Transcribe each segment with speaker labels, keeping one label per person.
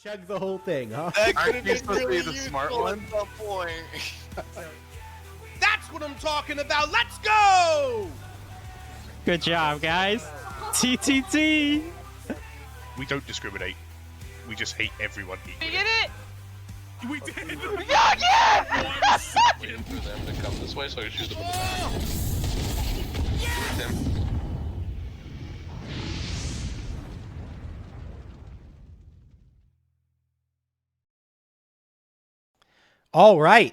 Speaker 1: chug the whole thing, huh?
Speaker 2: That could have
Speaker 3: Aren't you
Speaker 2: been
Speaker 3: supposed to be
Speaker 2: really
Speaker 3: the smart
Speaker 2: useful
Speaker 3: one?
Speaker 2: at some point.
Speaker 1: That's what I'm talking about. Let's go!
Speaker 4: Good job, guys. TTT.
Speaker 5: We don't discriminate. We just hate everyone
Speaker 6: We
Speaker 5: equally.
Speaker 6: did it!
Speaker 5: We did.
Speaker 6: Yeah!
Speaker 7: Waiting for them to come this way so I can shoot them in the back. Shoot them.
Speaker 1: All right,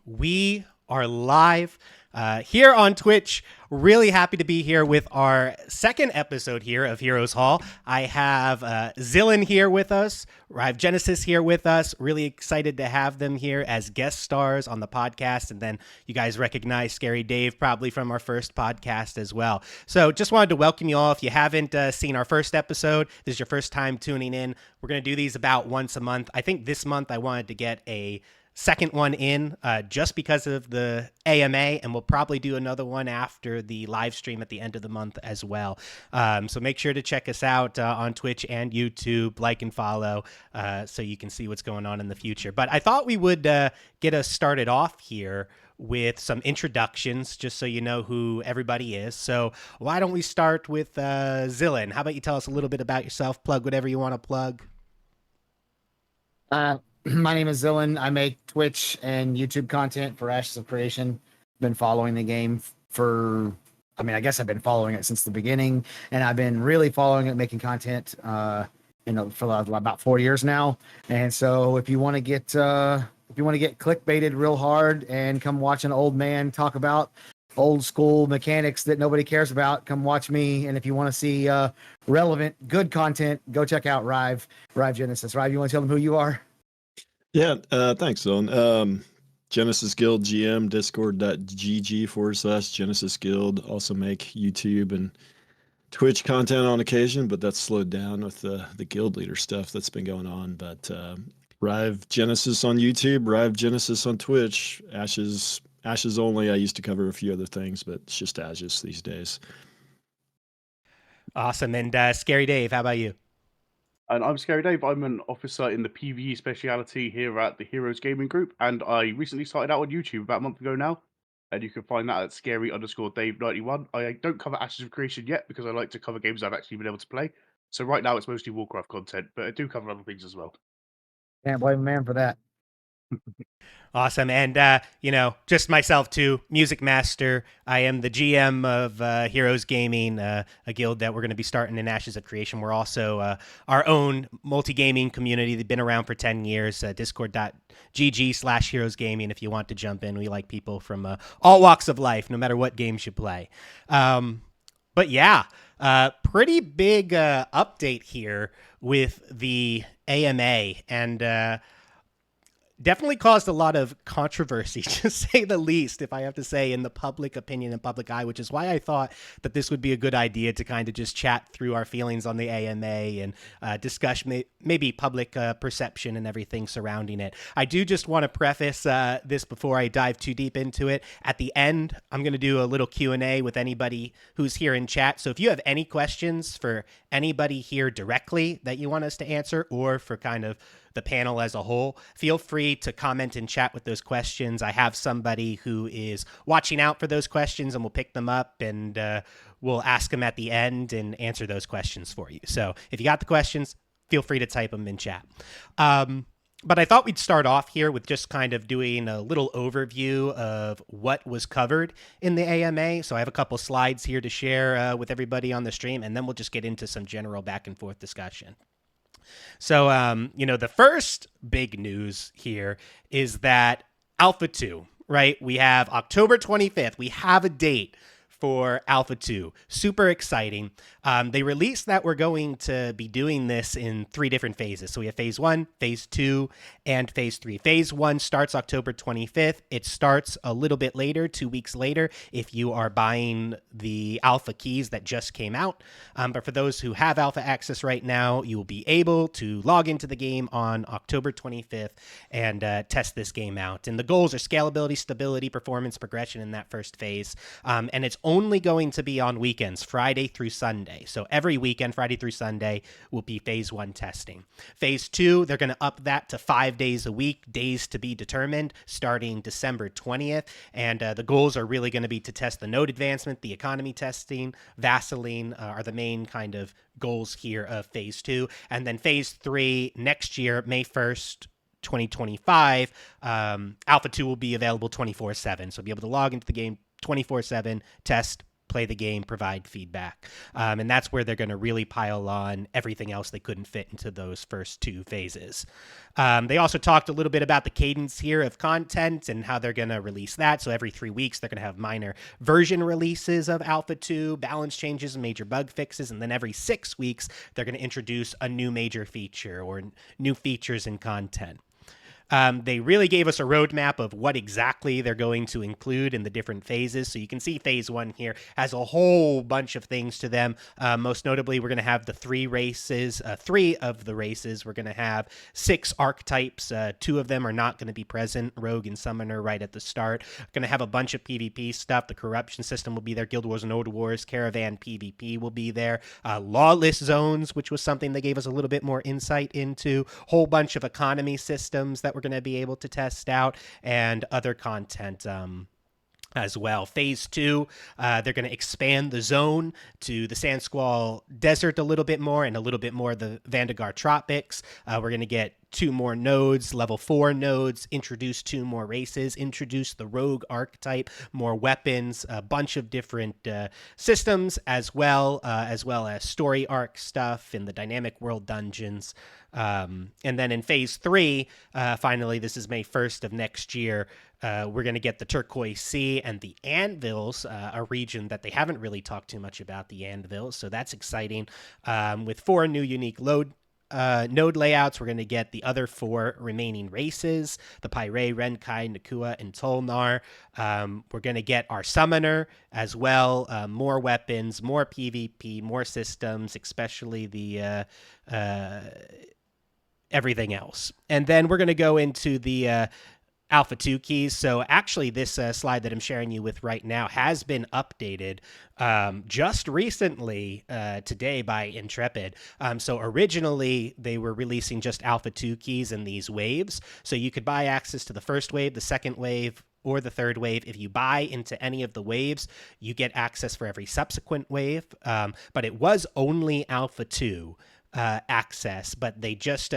Speaker 1: we are live here on Twitch. Really happy to be here with our second episode here of Heroes Hall. I have Zillin here with us. I have Genesis here with us. Really excited to have them here as guest stars on the podcast. And then you guys recognize Scary Dave probably from our first podcast as well. So just wanted to welcome you all. If you haven't seen our first episode, this is your first time tuning in. We're going to do these about once a month. I think this month I wanted to get a second one in just because of the AMA, and we'll probably do another one after the live stream at the end of the month as well. So make sure to check us out on Twitch and YouTube, like and follow, so you can see what's going on in the future. But I thought we would get us started off here with some introductions, just so you know who everybody is. So why don't we start with Zillin? How about you tell us a little bit about yourself, plug whatever you want to plug.
Speaker 8: My name is Zillin. I make Twitch and YouTube content for Ashes of Creation. Been following the game for, I guess I've been following it since the beginning, and I've been really following it, making content, for about 4 years now. And so, if you want to get clickbaited real hard and come watch an old man talk about old school mechanics that nobody cares about, come watch me. And if you want to see relevant, good content, go check out Rive Genesis. Rive, you want to tell them who you are?
Speaker 9: Yeah, thanks, Zone. Genesis Guild GM, discord.gg/Genesis Guild. Also make YouTube and Twitch content on occasion, but that's slowed down with the guild leader stuff that's been going on. But Rive Genesis on YouTube, Rive Genesis on Twitch, Ashes only. I used to cover a few other things, but it's just Ashes these days.
Speaker 1: Awesome. And Scary Dave, how about you?
Speaker 5: And I'm Scary Dave. I'm an officer in the PvE speciality here at the Heroes Gaming Group, and I recently started out on YouTube about a month ago now. And you can find that at scary_Dave91. I don't cover Ashes of Creation yet because I like to cover games I've actually been able to play. So right now it's mostly Warcraft content, but I do cover other things as well.
Speaker 8: Can't blame a man for that.
Speaker 1: Awesome. And, just myself too, Music Master. I am the GM of Heroes Gaming, a guild that we're going to be starting in Ashes of Creation. We're also our own multi-gaming community. They've been around for 10 years, discord.gg/Heroes Gaming if you want to jump in. We like people from all walks of life, no matter what games you play. But yeah, pretty big update here with the AMA, and definitely caused a lot of controversy, to say the least, if I have to say, in the public opinion and public eye, which is why I thought that this would be a good idea to kind of just chat through our feelings on the AMA and discuss maybe public perception and everything surrounding it. I do just want to preface this before I dive too deep into it. At the end, I'm going to do a little Q&A with anybody who's here in chat. So if you have any questions for anybody here directly that you want us to answer, or for kind of the panel as a whole, feel free to comment and chat with those questions. I have somebody who is watching out for those questions, and we'll pick them up and we'll ask them at the end and answer those questions for you. So if you got the questions, feel free to type them in chat. But I thought we'd start off here with just kind of doing a little overview of what was covered in the AMA. So I have a couple slides here to share with everybody on the stream, and then we'll just get into some general back and forth discussion. So, the first big news here is that Alpha 2, right? We have October 25th. We have a date for Alpha 2. Super exciting. They released that we're going to be doing this in 3 different phases. So we have phase 1, phase 2, and phase 3. Phase 1 starts October 25th. It starts a little bit later, 2 weeks later, if you are buying the alpha keys that just came out. But for those who have alpha access right now, you will be able to log into the game on October 25th and test this game out. And the goals are scalability, stability, performance, progression in that first phase. And it's only going to be on weekends, Friday through Sunday. So every weekend, Friday through Sunday, will be phase 1 testing. Phase 2, they're going to up that to 5 days a week, days to be determined, starting December 20th. And the goals are really going to be to test the node advancement, the economy testing, Vaseline are the main kind of goals here of phase 2. And then phase 3 next year, May 1st, 2025, Alpha 2 will be available 24/7. So be able to log into the game 24/7, test, play the game, provide feedback. And that's where they're going to really pile on everything else they couldn't fit into those first 2 phases. They also talked a little bit about the cadence here of content and how they're going to release that. So every 3 weeks, they're going to have minor version releases of Alpha 2, balance changes, and major bug fixes. And then every 6 weeks, they're going to introduce a new major feature or new features and content. They really gave us a roadmap of what exactly they're going to include in the different phases. So you can see phase 1 here has a whole bunch of things to them. Most notably, we're going to have the 3 races, 3 of the races. We're going to have 6 archetypes. 2 of them are not going to be present, Rogue and Summoner, right at the start. Going to have a bunch of PvP stuff. The corruption system will be there. Guild Wars and Node Wars, Caravan PvP will be there. Lawless zones, which was something they gave us a little bit more insight into. Whole bunch of economy systems that we're going to be able to test out, and other content as well. Phase 2, they're going to expand the zone to the Sand Squall Desert a little bit more, and a little bit more the Vandegar Tropics. We're going to get 2 more nodes, level 4 nodes, introduce 2 more races, introduce the Rogue archetype, more weapons, a bunch of different systems as well as story arc stuff in the dynamic world dungeons. And then in phase 3, finally, this is May 1st of next year, we're going to get the Turquoise Sea and the Anvils, a region that they haven't really talked too much about, the Anvils. So that's exciting. With 4 new unique node layouts, we're going to get the other 4 remaining races, the Pyre, Renkai, Nakua, and Tolnar. We're going to get our Summoner as well, more weapons, more PvP, more systems, especially the everything else. And then we're going to go into the Alpha 2 keys. So actually this slide that I'm sharing you with right now has been updated just recently today by Intrepid. So originally they were releasing just Alpha 2 keys in these waves. So you could buy access to the first wave, the second wave, or the third wave. If you buy into any of the waves, you get access for every subsequent wave. But it was only Alpha 2 access, but they just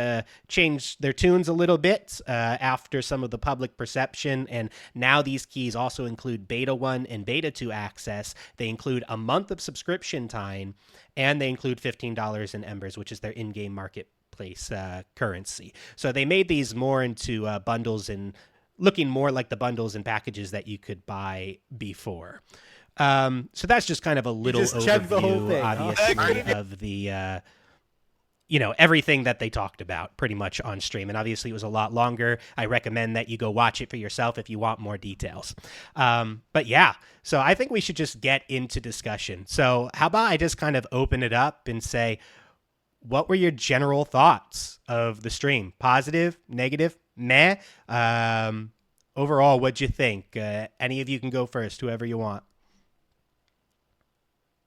Speaker 1: changed their tunes a little bit after some of the public perception, and now these keys also include Beta 1 and Beta 2 access. They include a month of subscription time, and they include $15 in Embers, which is their in-game marketplace currency. So they made these more into bundles and looking more like the bundles and packages that you could buy before. So that's just kind of a little
Speaker 8: checked the whole
Speaker 1: overview,
Speaker 8: thing,
Speaker 1: obviously, of the everything that they talked about pretty much on stream. And obviously it was a lot longer. I recommend that you go watch it for yourself if you want more details. But yeah, so I think we should just get into discussion. So how about I just kind of open it up and say, what were your general thoughts of the stream? Positive, negative, meh? Overall, what'd you think? Any of you can go first, whoever you want.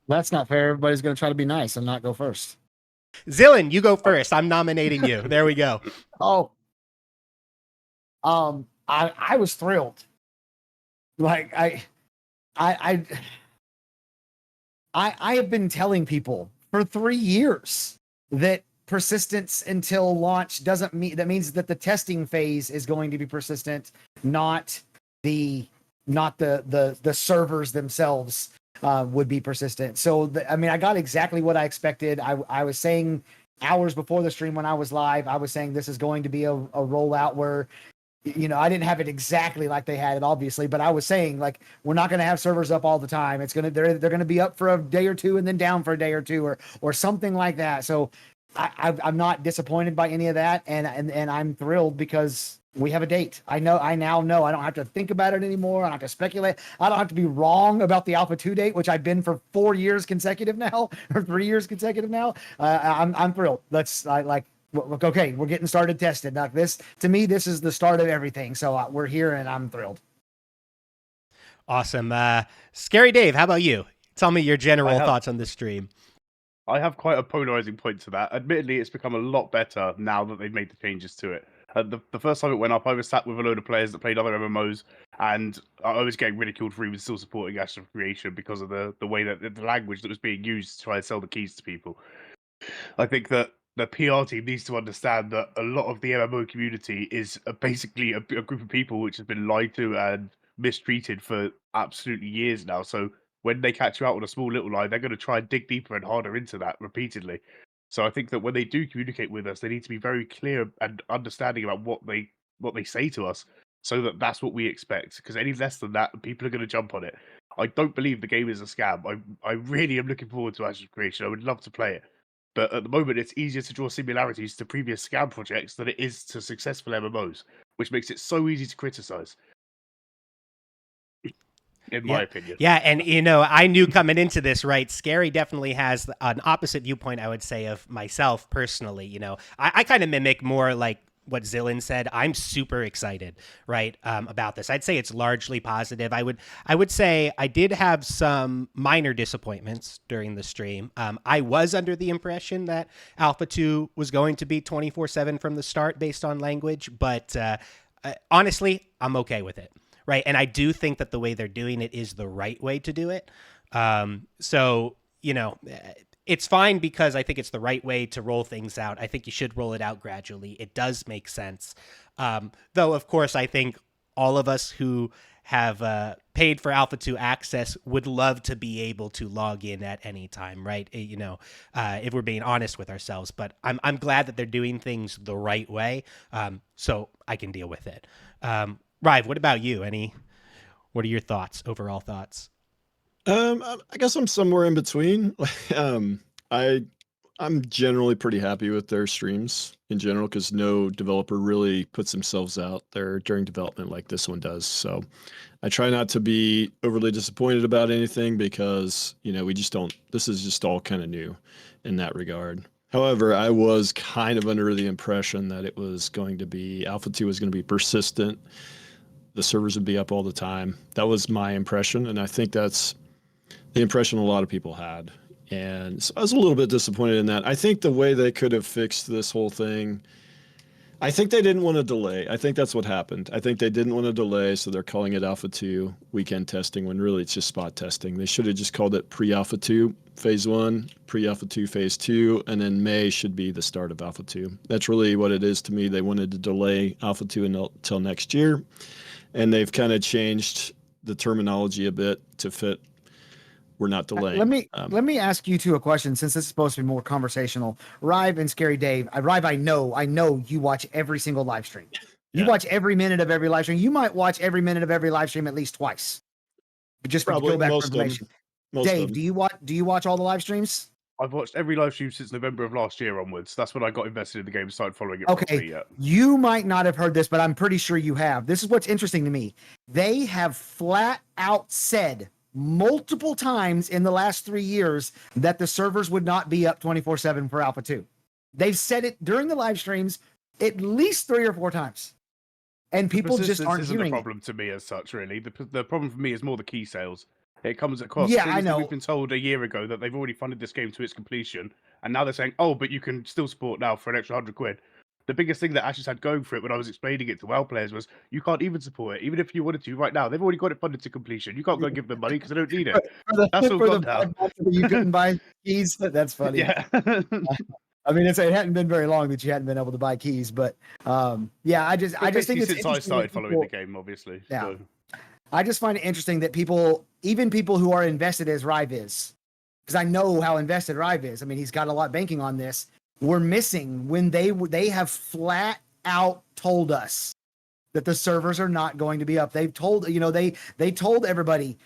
Speaker 8: That's not fair. Everybody's going to try to be nice and not go first.
Speaker 1: Zillin, you go first. I'm nominating you. There we go.
Speaker 8: Oh, I was thrilled. Like I have been telling people for 3 years that persistence until launch doesn't mean, that means that the testing phase is going to be persistent, not the servers themselves would be persistent. So I got exactly what I expected. I was saying hours before the stream when I was live, I was saying this is going to be a rollout where, I didn't have it exactly like they had it, obviously, but I was saying, like, we're not going to have servers up all the time. They're going to be up for a day or two and then down for a day or two or something like that. So I'm not disappointed by any of that, and I'm thrilled because we have a date. I now know. I don't have to think about it anymore. I don't have to speculate. I don't have to be wrong about the Alpha 2 date, which I've been for 4 years consecutive now, or 3 years consecutive now. I'm thrilled. Okay, we're getting started tested. Like this, to me, this is the start of everything. So we're here, and I'm thrilled.
Speaker 1: Awesome. Scary Dave, how about you? Tell me your general
Speaker 5: have-
Speaker 1: thoughts on the stream.
Speaker 5: I have quite a polarizing point to that. Admittedly, it's become a lot better now that they've made the changes to it. The first time it went up, I was sat with a load of players that played other MMOs, and I was getting ridiculed for even still supporting Ashes of Creation because of the way that the language that was being used to try and sell the keys to people. I think that the PR team needs to understand that a lot of the MMO community is basically a group of people which has been lied to and mistreated for absolutely years now. So when they catch you out on a small little lie, they're going to try and dig deeper and harder into that repeatedly. So I think that when they do communicate with us, they need to be very clear and understanding about what they say to us, so that that's what we expect. Because any less than that, people are going to jump on it. I don't believe the game is a scam. I really am looking forward to Ashes of Creation. I would love to play it. But at the moment, it's easier to draw similarities to previous scam projects than it is to successful MMOs, which makes it so easy to criticize, in my opinion.
Speaker 1: Yeah, and I knew coming into this, right? Scary definitely has an opposite viewpoint, I would say, of myself personally. I kind of mimic more like what Zillin said. I'm super excited, right, about this. I'd say it's largely positive. I would say I did have some minor disappointments during the stream. I was under the impression that Alpha 2 was going to be 24/7 from the start based on language, but honestly, I'm okay with it. Right. And I do think that the way they're doing it is the right way to do it. So, it's fine because I think it's the right way to roll things out. I think you should roll it out gradually. It does make sense. Though, of course, I think all of us who have paid for Alpha 2 access would love to be able to log in at any time, right? If we're being honest with ourselves. But I'm glad that they're doing things the right way, so I can deal with it. Rive, what about you? What are your overall thoughts?
Speaker 9: I guess I'm somewhere in between. I'm generally pretty happy with their streams in general, because no developer really puts themselves out there during development like this one does. So I try not to be overly disappointed about anything, because we just don't. This is just all kind of new in that regard. However, I was kind of under the impression that it was going to be Alpha 2 was going to be persistent. The servers would be up all the time. That was my impression, and I think that's the impression a lot of people had. And so I was a little bit disappointed in that. I think the way they could have fixed this whole thing, I think they didn't want to delay. I think that's what happened. I think they didn't want to delay, so they're calling it Alpha 2 weekend testing, when really it's just spot testing. They should have just called it Pre-Alpha 2 Phase 1, Pre-Alpha 2 Phase 2, and then May should be the start of Alpha 2. That's really what it is to me. They wanted to delay Alpha 2 until next year. And they've kind of changed the terminology a bit to fit. We're not delaying.
Speaker 8: Let me ask you two a question, since this is supposed to be more conversational. Rive and Scary Dave. Rive, I know you watch every single live stream. You watch every minute of every live stream. You might watch every minute of every live stream at least twice. Just to go back for information. Dave, do you watch all the live streams?
Speaker 5: I've watched every live stream since November of last year onwards. That's when I got invested in the game and started following it properly. Yeah.
Speaker 8: You might not have heard this, but I'm pretty sure you have. This is what's interesting to me. They have flat out said multiple times in the last 3 years that the servers would not be up 24/7 for Alpha 2. They've said it during the live streams at least 3 or 4 times. And people just aren't hearing it.
Speaker 5: This isn't a problem to me as such, really. The problem for me is more the key sales. It comes across.
Speaker 8: Yeah, I know.
Speaker 5: We've been told a year ago that they've already funded this game to its completion, and now they're saying, "Oh, but you can still support now for an extra £100." The biggest thing that Ashes had going for it when I was explaining it to WoW players was, you can't even support it, even if you wanted to right now. They've already got it funded to completion. You can't go and give them money because they don't need it. That's all gone now.
Speaker 8: You couldn't buy keys. That's funny.
Speaker 5: Yeah.
Speaker 8: I mean, it hadn't been very long that you hadn't been able to buy keys, but yeah, I just think it's
Speaker 5: since I started following the game, obviously.
Speaker 8: Yeah.
Speaker 5: So.
Speaker 8: I just find it interesting that even people who are invested as Rive is, because I know how invested Rive is. I mean, he's got a lot banking on this. We're missing when they have flat out told us that the servers are not going to be up. They've told, they told everybody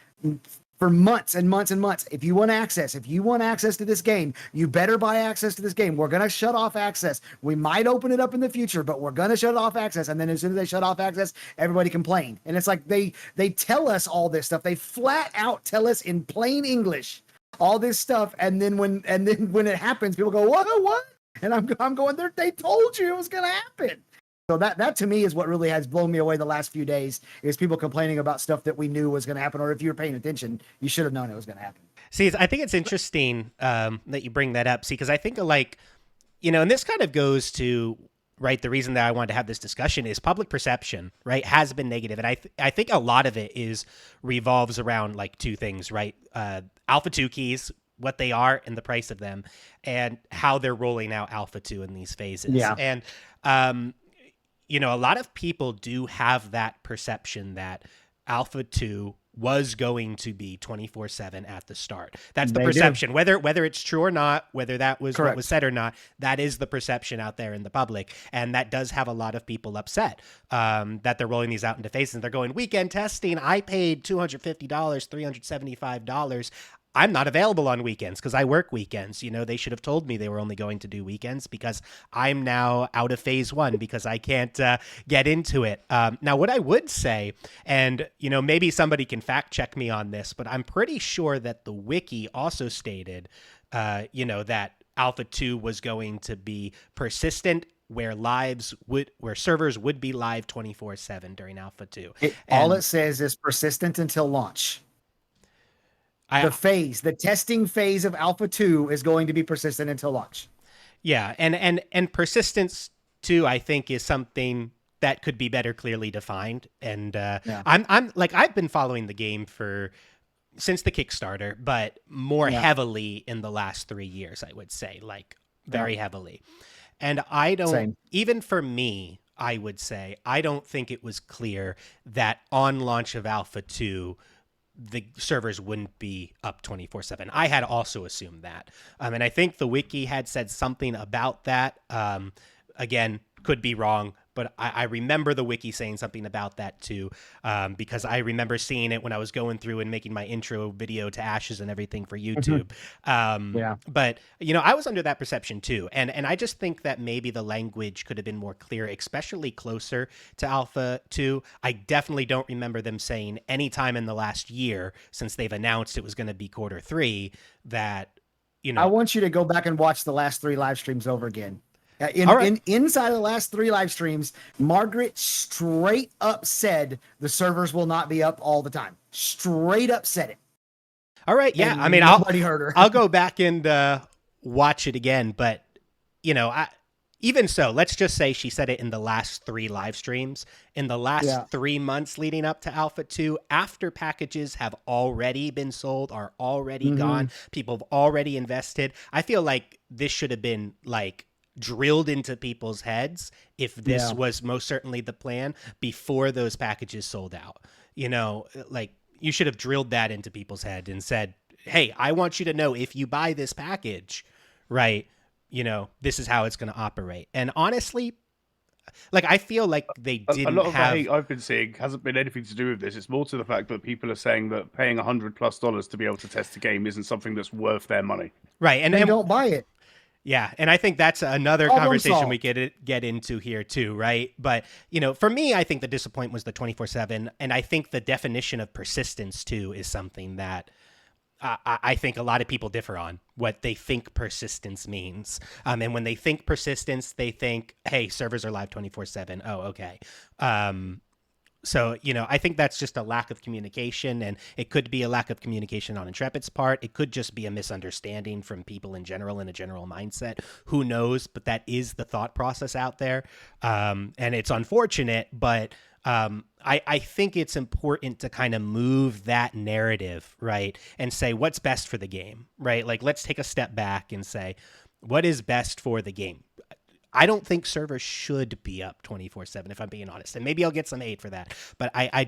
Speaker 8: for months and months and months, if you want access to this game, you better buy access to this game. We're going to shut off access. We might open it up in the future, but we're going to shut off access. And then as soon as they shut off access, everybody complained. And it's like they tell us all this stuff. They flat out tell us in plain English all this stuff. And then when it happens, people go, what? And I'm going there. They told you it was going to happen. So that to me is what really has blown me away the last few days, is people complaining about stuff that we knew was going to happen, or if you were paying attention, you should have known it was going to happen.
Speaker 1: See, I think it's interesting that you bring that up. See, because I think and this kind of goes to, right, the reason that I wanted to have this discussion is public perception, right, has been negative. And I think a lot of it revolves around like two things, right? Alpha 2 keys, what they are and the price of them, and how they're rolling out Alpha 2 in these phases.
Speaker 8: Yeah.
Speaker 1: And, a lot of people do have that perception that Alpha 2 was going to be 24/7 at the start. That's the perception. Whether it's true or not, whether that was
Speaker 8: Correct.
Speaker 1: what was said or not, that is the perception out there in the public. And that does have a lot of people upset that they're rolling these out into phases. And they're going, weekend testing, I paid $250, $375. I'm not available on weekends because I work weekends. They should have told me they were only going to do weekends, because I'm now out of phase 1 because I can't get into it. Now, what I would say, and, maybe somebody can fact check me on this, but I'm pretty sure that the wiki also stated, that Alpha 2 was going to be persistent, where servers would be live 24/7 during Alpha 2.
Speaker 8: All it says is persistent until launch. The testing phase of Alpha 2 is going to be persistent until launch.
Speaker 1: Yeah, and persistence too, I think, is something that could be better clearly defined. And I'm like, I've been following the game since the Kickstarter, but more heavily in the last 3 years, I would say, like very heavily. And I don't, even for me, I would say, I don't think it was clear that on launch of Alpha 2, the servers wouldn't be up 24/7. I had also assumed that. And I think the wiki had said something about that. Again, could be wrong, but I remember the wiki saying something about that too, because I remember seeing it when I was going through and making my intro video to Ashes and everything for YouTube. But, I was under that perception too. And I just think that maybe the language could have been more clear, especially closer to Alpha 2. I definitely don't remember them saying any time in the last year, since they've announced it was going to be quarter 3, that,
Speaker 8: I want you to go back and watch the last 3 live streams over again. Inside the last 3 live streams, Margaret straight up said the servers will not be up all the time. Straight up said it.
Speaker 1: All right. Yeah.
Speaker 8: And
Speaker 1: I mean,
Speaker 8: nobody heard her.
Speaker 1: I'll go back and watch it again. But, even so, let's just say she said it in the last 3 live streams. In the last 3 months leading up to Alpha 2, after packages have already been sold, are already gone, people have already invested, I feel like this should have been like drilled into people's heads, if this was most certainly the plan, before those packages sold out. Like, you should have drilled that into people's head and said, hey, I want you to know, if you buy this package, right, this is how it's going to operate. And honestly, like, I feel like they didn't
Speaker 5: a lot of
Speaker 1: have...
Speaker 5: the hate I've been seeing hasn't been anything to do with this. It's more to the fact that people are saying that paying $100+ to be able to test a game isn't something that's worth their money.
Speaker 1: Right. And
Speaker 8: they don't buy it.
Speaker 1: Yeah, and I think that's another conversation we get into here too, right? But, for me, I think the disappointment was the 24/7, and I think the definition of persistence too is something that I think a lot of people differ on, what they think persistence means. And when they think persistence, they think, hey, servers are live 24/7. Oh, okay. So, I think that's just a lack of communication, and it could be a lack of communication on Intrepid's part. It could just be a misunderstanding from people in general, in a general mindset. Who knows? But that is the thought process out there. And it's unfortunate, but I think it's important to kind of move that narrative, right? And say, what's best for the game, right? Like, let's take a step back and say, what is best for the game? I don't think servers should be up 24/7, if I'm being honest. And maybe I'll get some hate for that. But I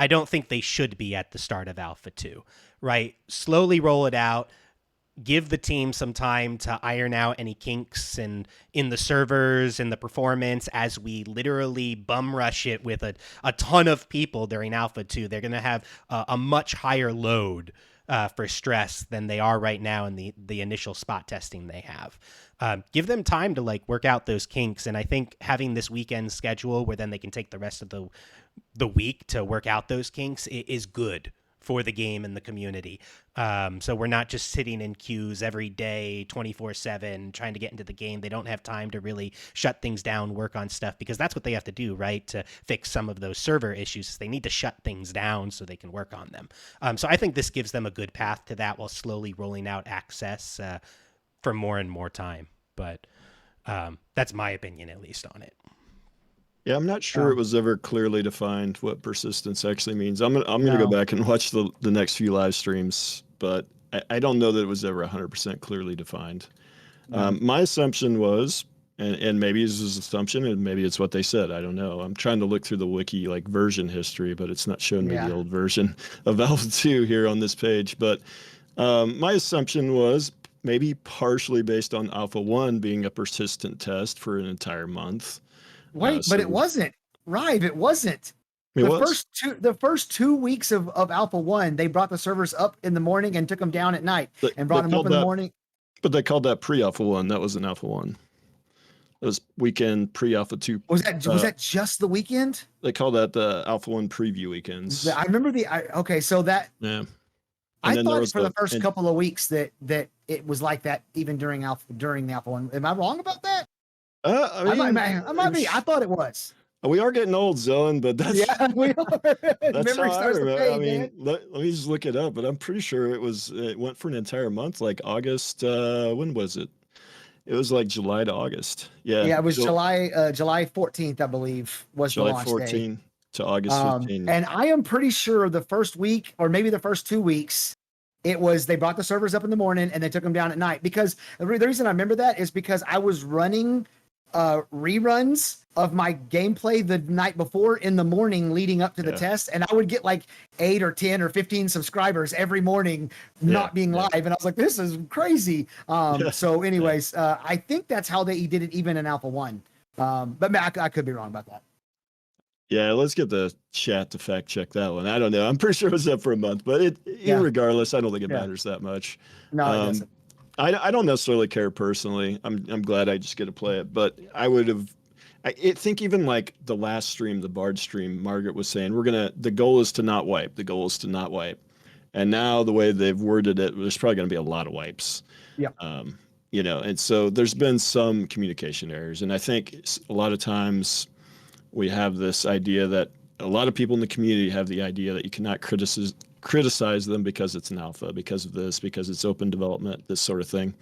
Speaker 1: don't think they should be at the start of Alpha 2, right? Slowly roll it out. Give the team some time to iron out any kinks in the servers and the performance, as we literally bum rush it with a ton of people during Alpha 2. They're going to have a much higher load for stress than they are right now in the initial spot testing they have. Give them time to work out those kinks. And I think having this weekend schedule where then they can take the rest of the week to work out those kinks is good for the game and the community. So we're not just sitting in queues every day, 24/7, trying to get into the game. They don't have time to really shut things down, work on stuff, because that's what they have to do, right? To fix some of those server issues. They need to shut things down so they can work on them. So I think this gives them a good path to that while slowly rolling out access for more and more time. But that's my opinion, at least, on it.
Speaker 9: Yeah, I'm not sure it was ever clearly defined what persistence actually means. I'm gonna go back and watch the next few live streams, but I don't know that it was ever 100% clearly defined. My assumption was, and maybe it's an assumption, and maybe it's what they said. I don't know. I'm trying to look through the wiki like version history, but it's not showing me the old version of Alpha 2 here on this page. But my assumption was maybe partially based on Alpha 1 being a persistent test for an entire month.
Speaker 8: Wait, but it wasn't. Rive, it wasn't. The first 2 weeks of Alpha 1, they brought the servers up in the morning and took them down at night and brought them up in the morning.
Speaker 9: But they called that pre-Alpha 1. That wasn't Alpha 1. It was weekend pre-Alpha 2.
Speaker 8: Was that just the weekend?
Speaker 9: They call that the Alpha 1 preview weekends.
Speaker 8: I remember so that
Speaker 9: yeah.
Speaker 8: I thought for the first couple of weeks that it was like that even during the Alpha 1. Am I wrong about that? I might be. I thought it was.
Speaker 9: We are getting old, Zelen, but that's
Speaker 8: we are.
Speaker 9: That's how I remember. I mean, let me just look it up, but I'm pretty sure it went for an entire month, like August. When was it? It was like July to August. Yeah.
Speaker 8: Yeah, it was July 14th, I believe, was
Speaker 9: July
Speaker 8: the launch
Speaker 9: 14
Speaker 8: day.
Speaker 9: To August 15.
Speaker 8: And I am pretty sure the first week, or maybe the first 2 weeks, it was they brought the servers up in the morning and they took them down at night. Because the reason I remember that is because I was running reruns of my gameplay the night before in the morning leading up to the test, and I would get like 8 or 10 or 15 subscribers every morning not being live, and I was like, this is crazy. So anyways, I think that's how they did it even in Alpha 1, but I could be wrong about that.
Speaker 9: Yeah, let's get the chat to fact check that one. I don't know. I'm pretty sure it was up for a month, but regardless, I don't think it matters that much.
Speaker 8: No, it doesn't.
Speaker 9: I don't necessarily care personally. I'm glad I just get to play it, but I think even like the last stream, the Bard stream, Margaret was saying the goal is to not wipe. The goal is to not wipe. And now the way they've worded it, there's probably going to be a lot of wipes.
Speaker 8: Yeah.
Speaker 9: And so there's been some communication errors, and I think a lot of times we have this idea that a lot of people in the community have the idea that you cannot criticize them because it's an alpha, because of this, because it's open development, this sort of thing.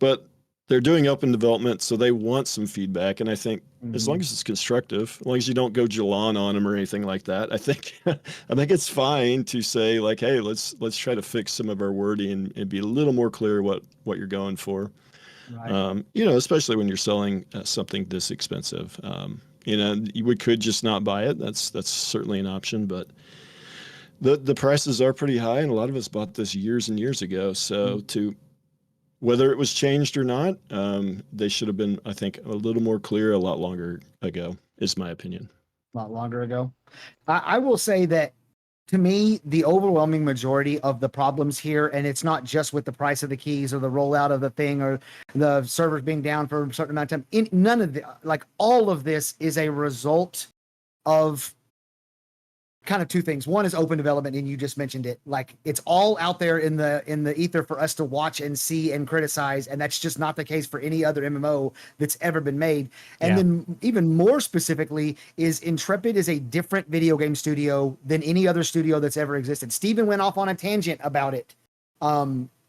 Speaker 9: But they're doing open development, so they want some feedback. And I think as long as it's constructive, as long as you don't go Jalan on them or anything like that, I think it's fine to say like, hey, let's try to fix some of our wording and be a little more clear what you're going for. Right. Especially when you're selling something this expensive. We could just not buy it. That's certainly an option, but the prices are pretty high, and a lot of us bought this years and years ago. So whether it was changed or not, they should have been, I think, a little more clear a lot longer ago, is my opinion.
Speaker 8: A lot longer ago. I will say that, to me, the overwhelming majority of the problems here, and it's not just with the price of the keys or the rollout of the thing or the servers being down for a certain amount of time, none of all of this is a result of kind of two things. One is open development, and you just mentioned it. Like, it's all out there in the ether for us to watch and see and criticize, and that's just not the case for any other MMO that's ever been made. And then even more specifically is Intrepid is a different video game studio than any other studio that's ever existed. Steven went off on a tangent about it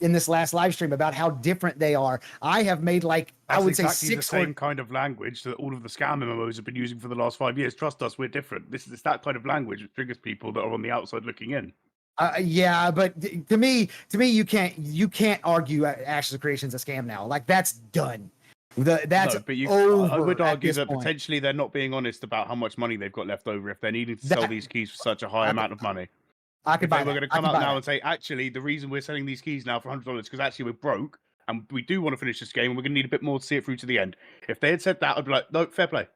Speaker 8: in this last live stream about how different they are. I have made I would say
Speaker 5: the same kind of language that all of the scam MMOs have been using for the last 5 years. Trust us, we're different. It's that kind of language that triggers people that are on the outside looking in.
Speaker 8: But to me, you can't argue Ashes of Creation's a scam now. Like, that's done. That's over.
Speaker 5: I would argue that potentially they're not being honest about how much money they've got left over if they're needing to sell these keys for such a high amount of money.
Speaker 8: I could buy that.
Speaker 5: We're going to come out now and say, actually, the reason we're selling these keys now for $100 is because actually we're broke and we do want to finish this game and we're going to need a bit more to see it through to the end. If they had said that, I'd be like, no, fair play.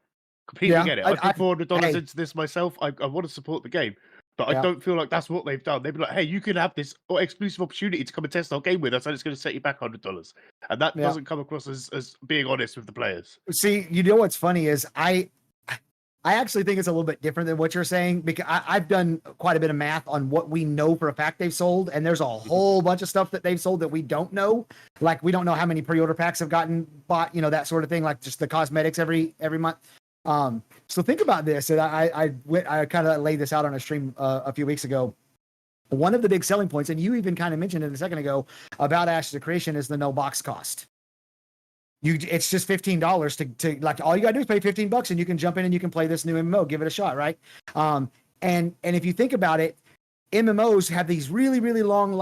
Speaker 5: Completely get it. I put $400 into this myself. I want to support the game. But I don't feel like that's what they've done. They'd be like, hey, you can have this exclusive opportunity to come and test our game with us, and it's going to set you back $100. And that doesn't come across as being honest with the players.
Speaker 8: See, you know what's funny is I actually think it's a little bit different than what you're saying, because I've done quite a bit of math on what we know for a fact they've sold, and there's a whole bunch of stuff that they've sold that we don't know. Like we don't know how many pre-order packs have gotten bought, that sort of thing, like just the cosmetics every month. So think about this, and I kind of laid this out on a stream a few weeks ago. One of the big selling points, and you even kind of mentioned it a second ago about Ashes of Creation, is the no box cost. It's just $15 to like, all you gotta do is pay $15 and you can jump in and you can play this new MMO, give it a shot, right? And if you think about it, MMOs have these really, really long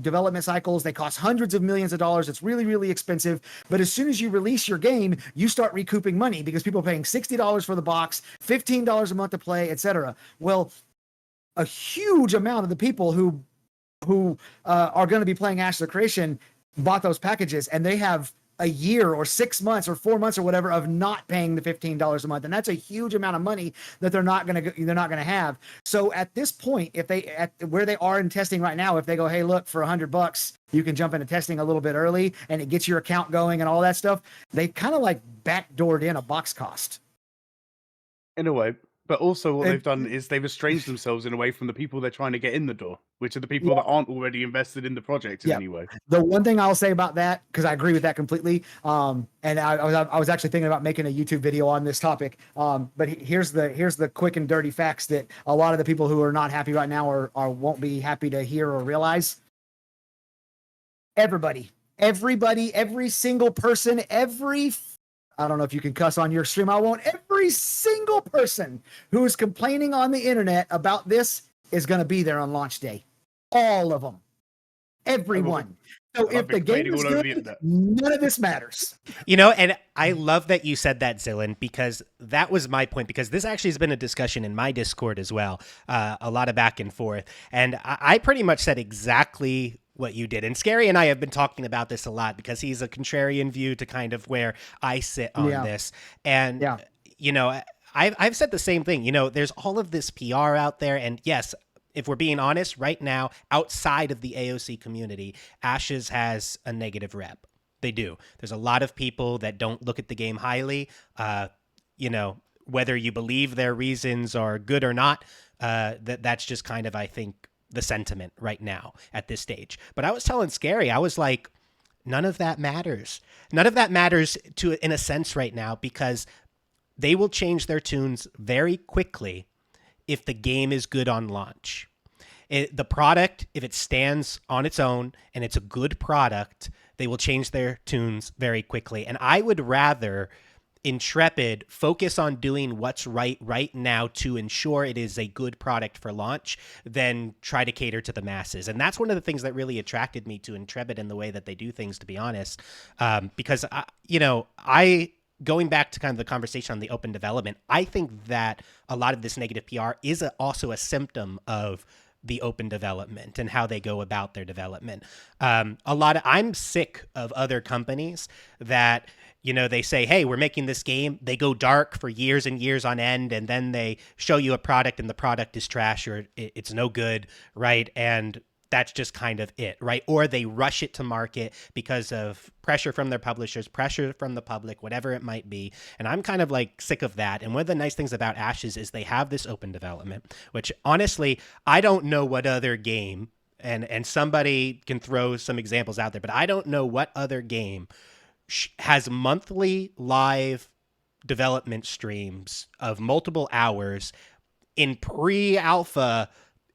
Speaker 8: development cycles. They cost hundreds of millions of dollars. It's really, really expensive. But as soon as you release your game, you start recouping money because people are paying $60 for the box, $15 a month to play, etc. Well, a huge amount of the people who are going to be playing Ashes of Creation bought those packages, and they have a year or 6 months or 4 months or whatever of not paying the $15 a month, and that's a huge amount of money that they're not going to have. So at this point, if they at where they are in testing right now, if they go, hey, look, for $100 you can jump into testing a little bit early and it gets your account going and all that stuff, they kind of like backdoored in a box cost
Speaker 5: in a way. But also what they've done is they've estranged themselves in a way from the people they're trying to get in the door, which are the people that aren't already invested in the project in any way.
Speaker 8: The one thing I'll say about that, because I agree with that completely, and I was actually thinking about making a YouTube video on this topic, but here's the quick and dirty facts that a lot of the people who are not happy right now or won't be happy to hear or realize. Everybody, every single person, I don't know if you can cuss on your stream. I won't. Every single person who is complaining on the internet about this is going to be there on launch day. All of them. Everyone. So if the game is good, none of this matters.
Speaker 1: And I love that you said that, Zillan, because that was my point, because this actually has been a discussion in my Discord as well, a lot of back and forth. And I pretty much said exactly what you did. And Scary and I have been talking about this a lot because he's a contrarian view to kind of where I sit on this. And, I've said the same thing. There's all of this PR out there. And yes, if we're being honest, right now, outside of the AOC community, Ashes has a negative rep. They do. There's a lot of people that don't look at the game highly. Whether you believe their reasons are good or not, that's just kind of, I think, the sentiment right now at this stage. But I was telling Scary, I was like, none of that matters. None of that matters in a sense right now, because they will change their tunes very quickly if the game is good on launch. The product, if it stands on its own and it's a good product, they will change their tunes very quickly. And I would rather Intrepid focus on doing what's right now to ensure it is a good product for launch than try to cater to the masses. And that's one of the things that really attracted me to Intrepid and the way that they do things, to be honest, because going back to kind of the conversation on the open development, I think that a lot of this negative PR is also a symptom of the open development and how they go about their development. I'm sick of other companies that, they say, hey, we're making this game. They go dark for years and years on end, and then they show you a product and the product is trash or it's no good, right? And that's just kind of it, right? Or they rush it to market because of pressure from their publishers, pressure from the public, whatever it might be. And I'm kind of like sick of that. And one of the nice things about Ashes is they have this open development, which honestly, I don't know what other game, and somebody can throw some examples out there, but I don't know what other game has monthly live development streams of multiple hours in pre-alpha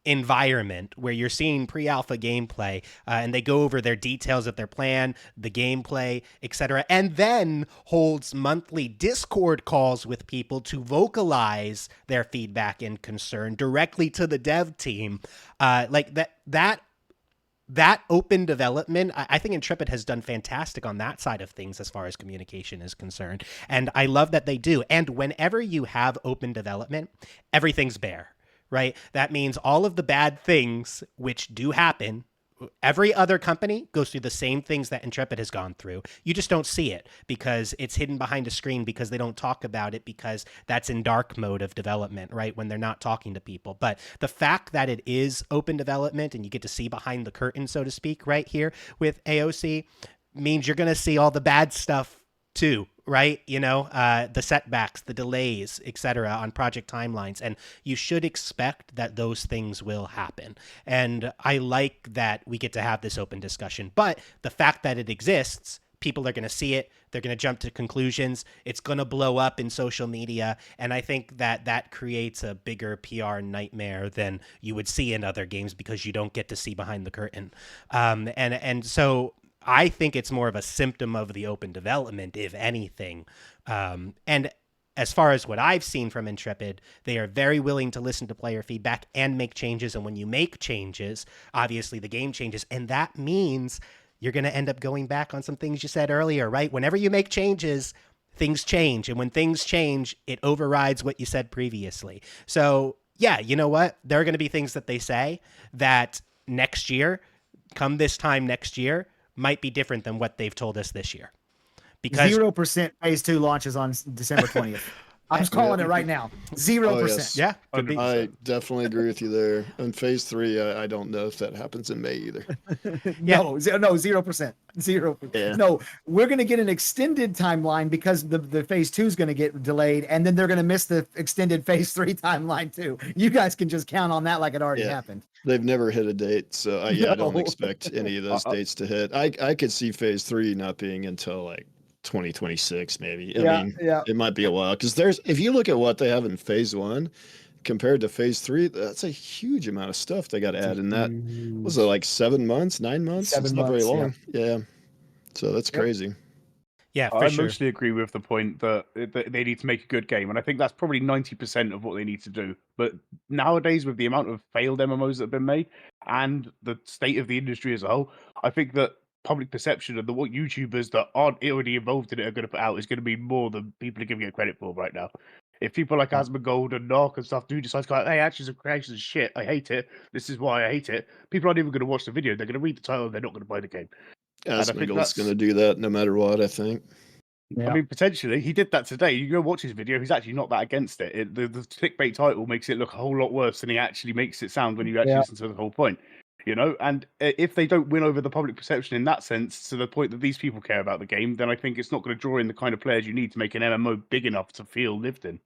Speaker 1: environment where you're seeing pre-alpha gameplay and they go over their details of their plan, the gameplay, etc., and then holds monthly Discord calls with people to vocalize their feedback and concern directly to the dev team. Like that open development, I think Intrepid has done fantastic on that side of things as far as communication is concerned. And I love that they do. And whenever you have open development, everything's bare, right? That means all of the bad things which do happen, every other company goes through the same things that Intrepid has gone through. You just don't see it because it's hidden behind a screen, because they don't talk about it, because that's in dark mode of development, right? When they're not talking to people. But the fact that it is open development and you get to see behind the curtain, so to speak, right here with AOC means you're going to see all the bad stuff too, right? The setbacks, the delays, etc. on project timelines. And you should expect that those things will happen. And I like that we get to have this open discussion. But the fact that it exists, people are going to see it. They're going to jump to conclusions. It's going to blow up in social media. And I think that creates a bigger PR nightmare than you would see in other games because you don't get to see behind the curtain. And so I think it's more of a symptom of the open development, if anything. And as far as what I've seen from Intrepid, they are very willing to listen to player feedback and make changes. And when you make changes, obviously the game changes. And that means you're going to end up going back on some things you said earlier, right? Whenever you make changes, things change. And when things change, it overrides what you said previously. So yeah, you know what? There are going to be things that they say that next year, come this time next year, might be different than what they've told us this year. Because
Speaker 8: 0% phase 2 launches on December 20th. I'm just calling it right now. 0%.
Speaker 9: yes.
Speaker 1: yeah, could be.
Speaker 9: I definitely agree with you there. And phase 3, I don't know if that happens in May either.
Speaker 8: No, 0%. 0%.
Speaker 9: Yeah.
Speaker 8: No, we're going to get an extended timeline because the phase 2 is going to get delayed, and then they're going to miss the extended phase 3 timeline too. You guys can just count on that like it already happened.
Speaker 9: They've never hit a date, so I don't
Speaker 8: No.
Speaker 9: expect any of those dates to hit. I could see phase 3 not being until like 2026 maybe. I mean, it might be a while because if you look at what they have in phase 1 compared to phase 3, that's a huge amount of stuff they got to add in that. Was it like 7 months, 9 months?
Speaker 8: 7
Speaker 9: it's not very
Speaker 8: months,
Speaker 9: long. Yeah. So that's crazy.
Speaker 1: Yeah, for
Speaker 5: I
Speaker 1: sure.
Speaker 5: mostly agree with the point that they need to make a good game, and I think that's probably 90% of what they need to do. But nowadays, with the amount of failed MMOs that have been made and the state of the industry as a whole, I think that public perception and what YouTubers that aren't already involved in it are going to put out is going to be more than people are giving it credit for right now. If people like Asmongold and Narc and stuff do decide to go, hey, actually, some creation is shit, I hate it, this is why I hate it, people aren't even going to watch the video. They're going to read the title and they're not going to buy the game.
Speaker 9: Asmongold's going to do that no matter what, I think.
Speaker 8: Yeah.
Speaker 5: I mean, potentially, he did that today. You go watch his video, he's actually not that against it. The clickbait title makes it look a whole lot worse than he actually makes it sound when you actually listen to the whole point. And if they don't win over the public perception in that sense to the point that these people care about the game, then I think it's not going to draw in the kind of players you need to make an MMO big enough to feel lived in.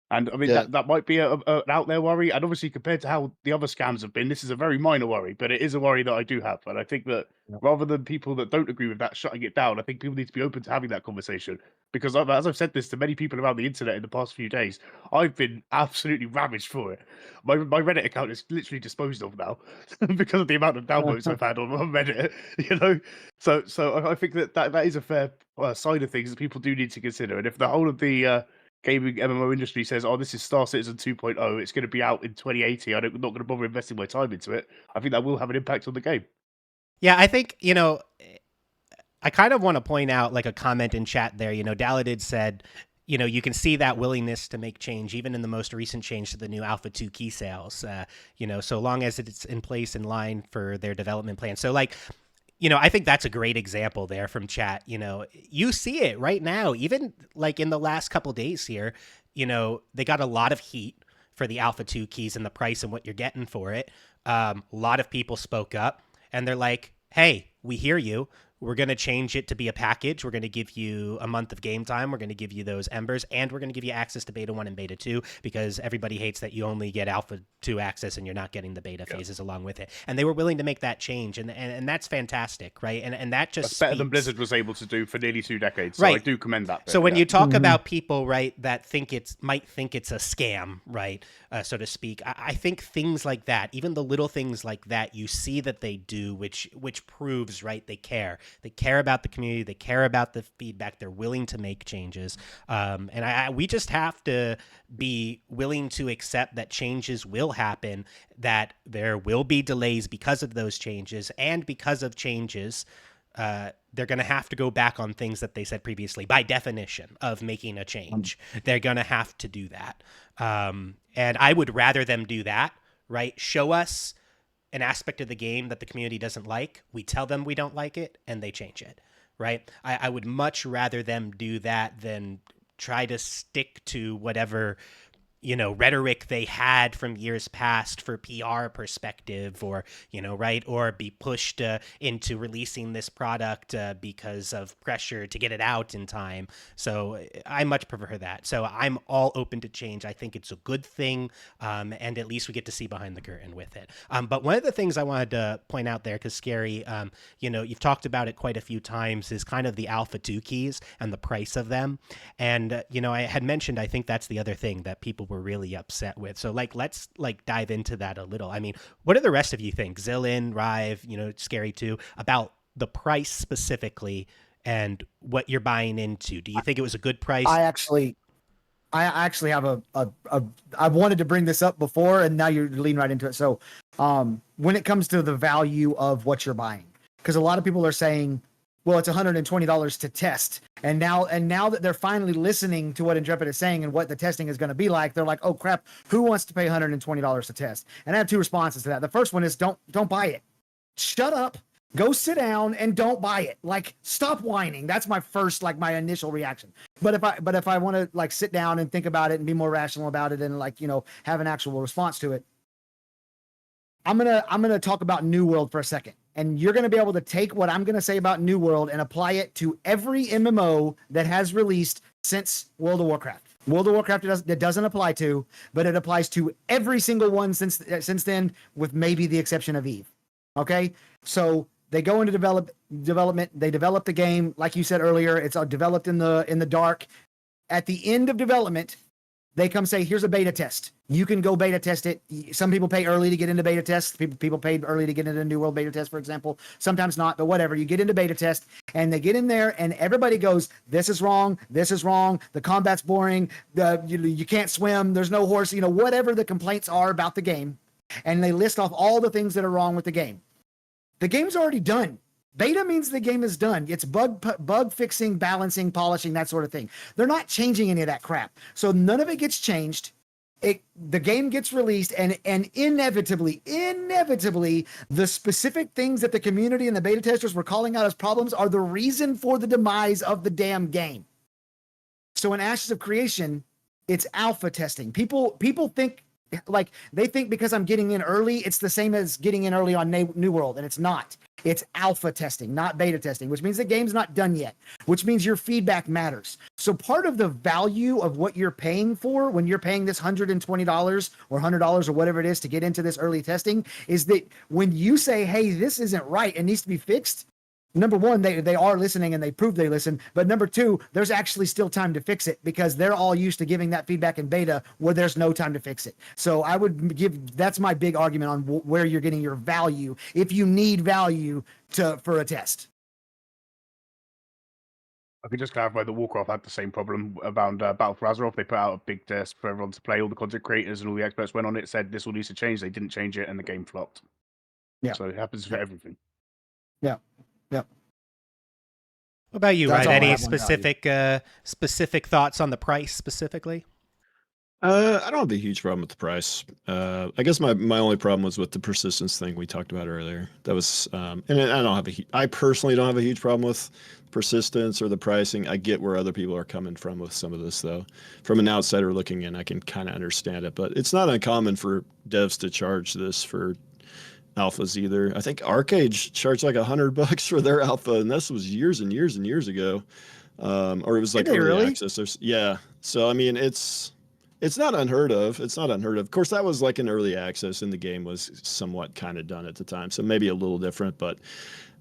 Speaker 5: And I mean, that might be an out there worry. And obviously, compared to how the other scams have been, this is a very minor worry, but it is a worry that I do have. And I think that rather than people that don't agree with that shutting it down, I think people need to be open to having that conversation. Because as I've said this to many people around the internet in the past few days, I've been absolutely ravaged for it. My Reddit account is literally disposed of now because of the amount of downloads I've had on Reddit. So I think that is a fair side of things that people do need to consider. And if the whole of the gaming MMO industry says, "Oh, this is Star Citizen 2.0. It's going to be out in 2080. I'm not going to bother investing my time into it." I think that will have an impact on the game.
Speaker 1: Yeah, I think, I kind of want to point out like a comment in chat there. Daladid said, you can see that willingness to make change even in the most recent change to the new Alpha 2 key sales, so long as it's in place in line for their development plan. So like, I think that's a great example there from chat. You see it right now, even like in the last couple days here, they got a lot of heat for the Alpha 2 keys and the price and what you're getting for it. A lot of people spoke up and they're like, hey, we hear you. We're going to change it to be a package. We're going to give you a month of game time. We're going to give you those embers, and we're going to give you access to beta 1 and beta 2 because everybody hates that you only get alpha 2 access and you're not getting the beta phases along with it. And they were willing to make that change, and that's fantastic, right? And that just
Speaker 5: That's better than Blizzard was able to do for nearly 2 decades. So
Speaker 1: right.
Speaker 5: I do commend that bit,
Speaker 1: So when you talk about people, right, that might think it's a scam, right, so to speak, I think things like that, even the little things like that, you see that they do, which proves, right, they care. They care about the community. They care about the feedback. They're willing to make changes. And we just have to be willing to accept that changes will happen, that there will be delays because of those changes, and because of changes, they're going to have to go back on things that they said previously. By definition of making a change, they're going to have to do that. And I would rather them do that, right? Show us an aspect of the game that the community doesn't like. We tell them we don't like it, and they change it, right? I would much rather them do that than try to stick to whatever rhetoric they had from years past for PR perspective, or, right, or be pushed into releasing this product because of pressure to get it out in time. So I much prefer that. So I'm all open to change. I think it's a good thing, and at least we get to see behind the curtain with it. But one of the things I wanted to point out there, because Scary, you've talked about it quite a few times, is kind of the Alpha 2 keys and the price of them. And, I had mentioned, I think that's the other thing that people were really upset with. So let's dive into that a little. I mean, what do the rest of you think, Zillin, Rive, Scary too, about the price specifically and what you're buying into? Do you think it was a good price?
Speaker 8: I actually have I wanted to bring this up before, and now you're leading right into it. So when it comes to the value of what you're buying, because a lot of people are saying, well, it's $120 to test. And now that they're finally listening to what Intrepid is saying and what the testing is going to be like, they're like, oh crap, who wants to pay $120 to test? And I have two responses to that. The first one is don't buy it. Shut up, go sit down and don't buy it. Like, stop whining. That's my first, my initial reaction. But if I want to sit down and think about it and be more rational about it and have an actual response to it, I'm gonna talk about New World for a second. And you're going to be able to take what I'm going to say about New World and apply it to every MMO that has released since World of Warcraft. World of Warcraft it doesn't apply to, but it applies to every single one since then, with maybe the exception of Eve. Okay? So they go into development. They develop the game. Like you said earlier, it's developed in the dark. At the end of development, they come say, here's a beta test. You can go beta test it. Some people pay early to get into beta tests. People paid early to get into New World beta test, for example. Sometimes not, but whatever. You get into beta test, and they get in there, and everybody goes, this is wrong. This is wrong. The combat's boring. You can't swim. There's no horse. Whatever the complaints are about the game, and they list off all the things that are wrong with the game. The game's already done. Beta means the game is done. It's bug fixing, balancing, polishing, that sort of thing. They're not changing any of that crap. So none of it gets changed. The game gets released, and inevitably, the specific things that the community and the beta testers were calling out as problems are the reason for the demise of the damn game. So in Ashes of Creation, it's alpha testing. People think they think because I'm getting in early, it's the same as getting in early on New World, and it's not. It's alpha testing, not beta testing, which means the game's not done yet, which means your feedback matters. So part of the value of what you're paying for when you're paying this $120 or $100 or whatever it is to get into this early testing is that when you say, hey, this isn't right, it needs to be fixed, number one, they are listening and they prove they listen. But number two, there's actually still time to fix it because they're all used to giving that feedback in beta where there's no time to fix it. So I would that's my big argument on where you're getting your value if you need value for a test.
Speaker 5: I could just clarify that Warcraft had the same problem around Battle for Azeroth. They put out a big test for everyone to play. All the content creators and all the experts went on it, said this will need to change. They didn't change it, and the game flopped.
Speaker 8: Yeah.
Speaker 5: So it happens for everything.
Speaker 8: Yeah. Yeah.
Speaker 1: What about you,
Speaker 8: That's
Speaker 1: Ryan?
Speaker 8: all I
Speaker 1: Any
Speaker 8: have on
Speaker 1: specific thoughts on the price specifically?
Speaker 9: I don't have a huge problem with the price. I guess my only problem was with the persistence thing we talked about earlier. That was, and I personally don't have a huge problem with persistence or the pricing. I get where other people are coming from with some of this, though. From an outsider looking in, I can kind of understand it, but it's not uncommon for devs to charge this for alphas either. I think Arcade charged like $100 for their alpha, and this was years and years and years ago. Or it was like early access. Yeah. So I mean, it's not unheard of. It's not unheard of. Of course, that was like an early access, and the game was somewhat kind of done at the time, so maybe a little different. But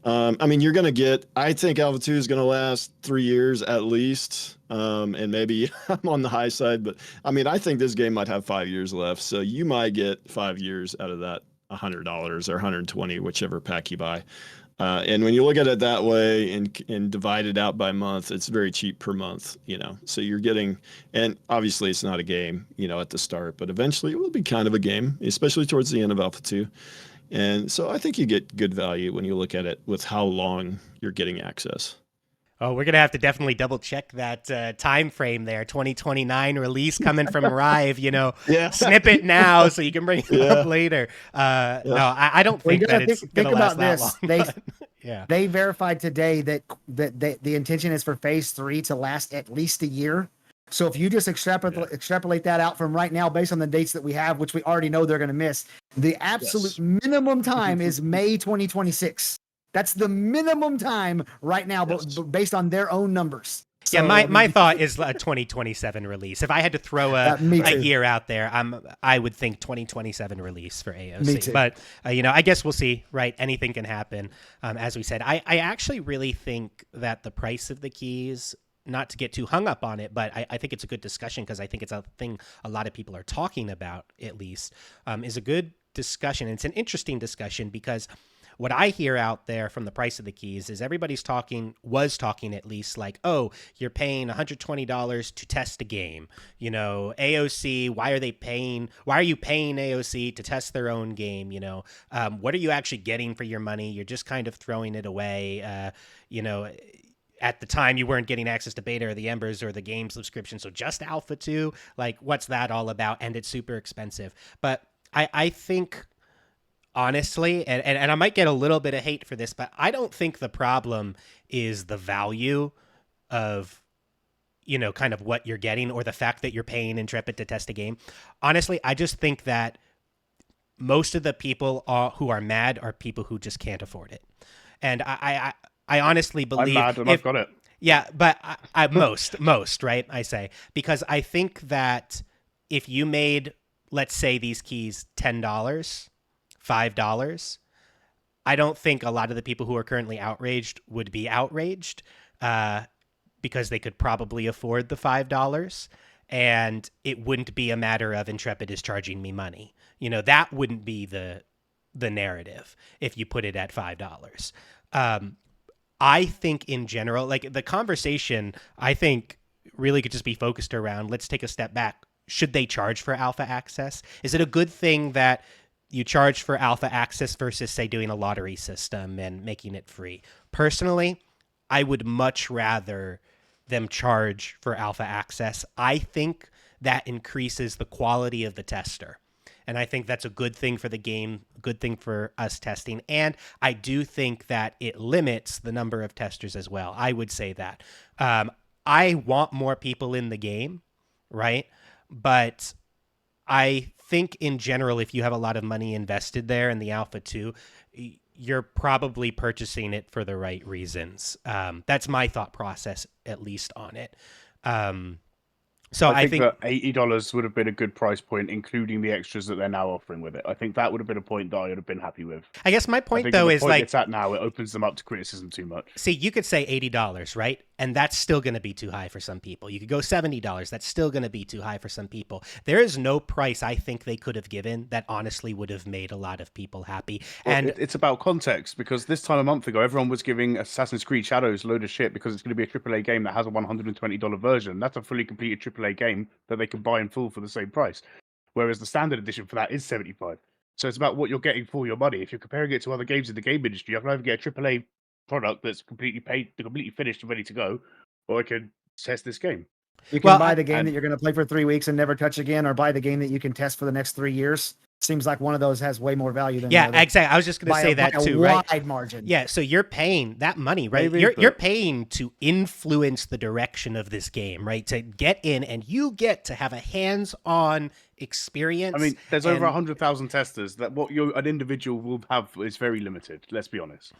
Speaker 9: I mean, you're gonna get. I think Alpha 2 is gonna last 3 years at least, and maybe I'm on the high side, but I mean, I think this game might have 5 years left, so you might get 5 years out of that $100 or $120, whichever pack you buy. And when you look at it that way and divide it out by month, it's very cheap per month, so you're getting, and obviously it's not a game, at the start, but eventually it will be kind of a game, especially towards the end of Alpha 2. And so I think you get good value when you look at it with how long you're getting access.
Speaker 1: Oh, we're gonna have to definitely double check that time frame there. 2029 release coming from Rive.
Speaker 9: Yeah.
Speaker 1: Snip it now so you can bring it up later.
Speaker 9: Yeah.
Speaker 1: No, I don't think that it's gonna last that long.
Speaker 8: Yeah. They verified today that the intention is for Phase 3 to last at least a year. So if you just extrapolate that out from right now, based on the dates that we have, which we already know they're going to miss, the absolute minimum time is May 2026. That's the minimum time right now, but based on their own numbers.
Speaker 1: Yeah,
Speaker 8: So,
Speaker 1: my thought is a 2027 release. If I had to throw a year out there, I would think 2027 release for AOC.
Speaker 8: Me too.
Speaker 1: But I guess we'll see. Right, anything can happen. As we said, I actually really think that the price of the keys, not to get too hung up on it, but I think it's a good discussion because I think it's a thing a lot of people are talking about. At least is a good discussion. It's an interesting discussion because what I hear out there from the price of the keys is everybody's was talking at least like, oh, you're paying $120 to test a game. AOC, why are you paying AOC to test their own game? What are you actually getting for your money? You're just kind of throwing it away. At the time you weren't getting access to beta or the Embers or the game subscription. So just Alpha 2, like what's that all about? And it's super expensive. But I think, honestly, and I might get a little bit of hate for this, but I don't think the problem is the value of, kind of what you're getting or the fact that you're paying Intrepid to test a game. Honestly, I just think that most of the people who are mad are people who just can't afford it. And I honestly believe...
Speaker 5: I'm mad and I've got it.
Speaker 1: Yeah, but I most, right, I say. Because I think that if you made, let's say, these keys $10... $5, I don't think a lot of the people who are currently outraged would be outraged because they could probably afford the $5, and it wouldn't be a matter of Intrepid is charging me money. That wouldn't be the narrative if you put it at $5. I think in general, like the conversation, I think really could just be focused around, let's take a step back. Should they charge for alpha access? Is it a good thing that you charge for alpha access versus, say, doing a lottery system and making it free? Personally, I would much rather them charge for alpha access. I think that increases the quality of the tester. And I think that's a good thing for the game, good thing for us testing. And I do think that it limits the number of testers as well. I would say that. I want more people in the game, right? But I think in general, if you have a lot of money invested there in the Alpha 2, you're probably purchasing it for the right reasons. That's my thought process, at least on it. So
Speaker 5: I think that $80 would have been a good price point, including the extras that they're now offering with it. I think that would have been a point that I would have been happy with.
Speaker 1: I guess my point, though, is like...
Speaker 5: it's at now, it opens them up to criticism too much.
Speaker 1: See, you could say $80, right? And that's still going to be too high for some people. You could go $70. That's still going to be too high for some people. There is no price I think they could have given that honestly would have made a lot of people happy.
Speaker 5: Well,
Speaker 1: and
Speaker 5: it's about context, because this time a month ago, everyone was giving Assassin's Creed Shadows a load of shit because it's going to be a AAA game that has a $120 version. That's a fully completed AAA game that they can buy in full for the same price. Whereas the standard edition for that is $75. So it's about what you're getting for your money. If you're comparing it to other games in the game industry, I can either get a AAA product that's completely finished and ready to go, or I can test this game.
Speaker 8: You can buy the game that you're going to play for 3 weeks and never touch again, or buy the game that you can test for the next 3 years. Seems like one of those has way more value than the other.
Speaker 1: Exactly. I was just going to say that too, right?
Speaker 8: Wide margin.
Speaker 1: Yeah, so you're paying that money, right? You're paying to influence the direction of this game, right? To get in, and you get to have a hands-on experience.
Speaker 5: I mean, there's over 100,000 testers. That what an individual will have is very limited. Let's be honest.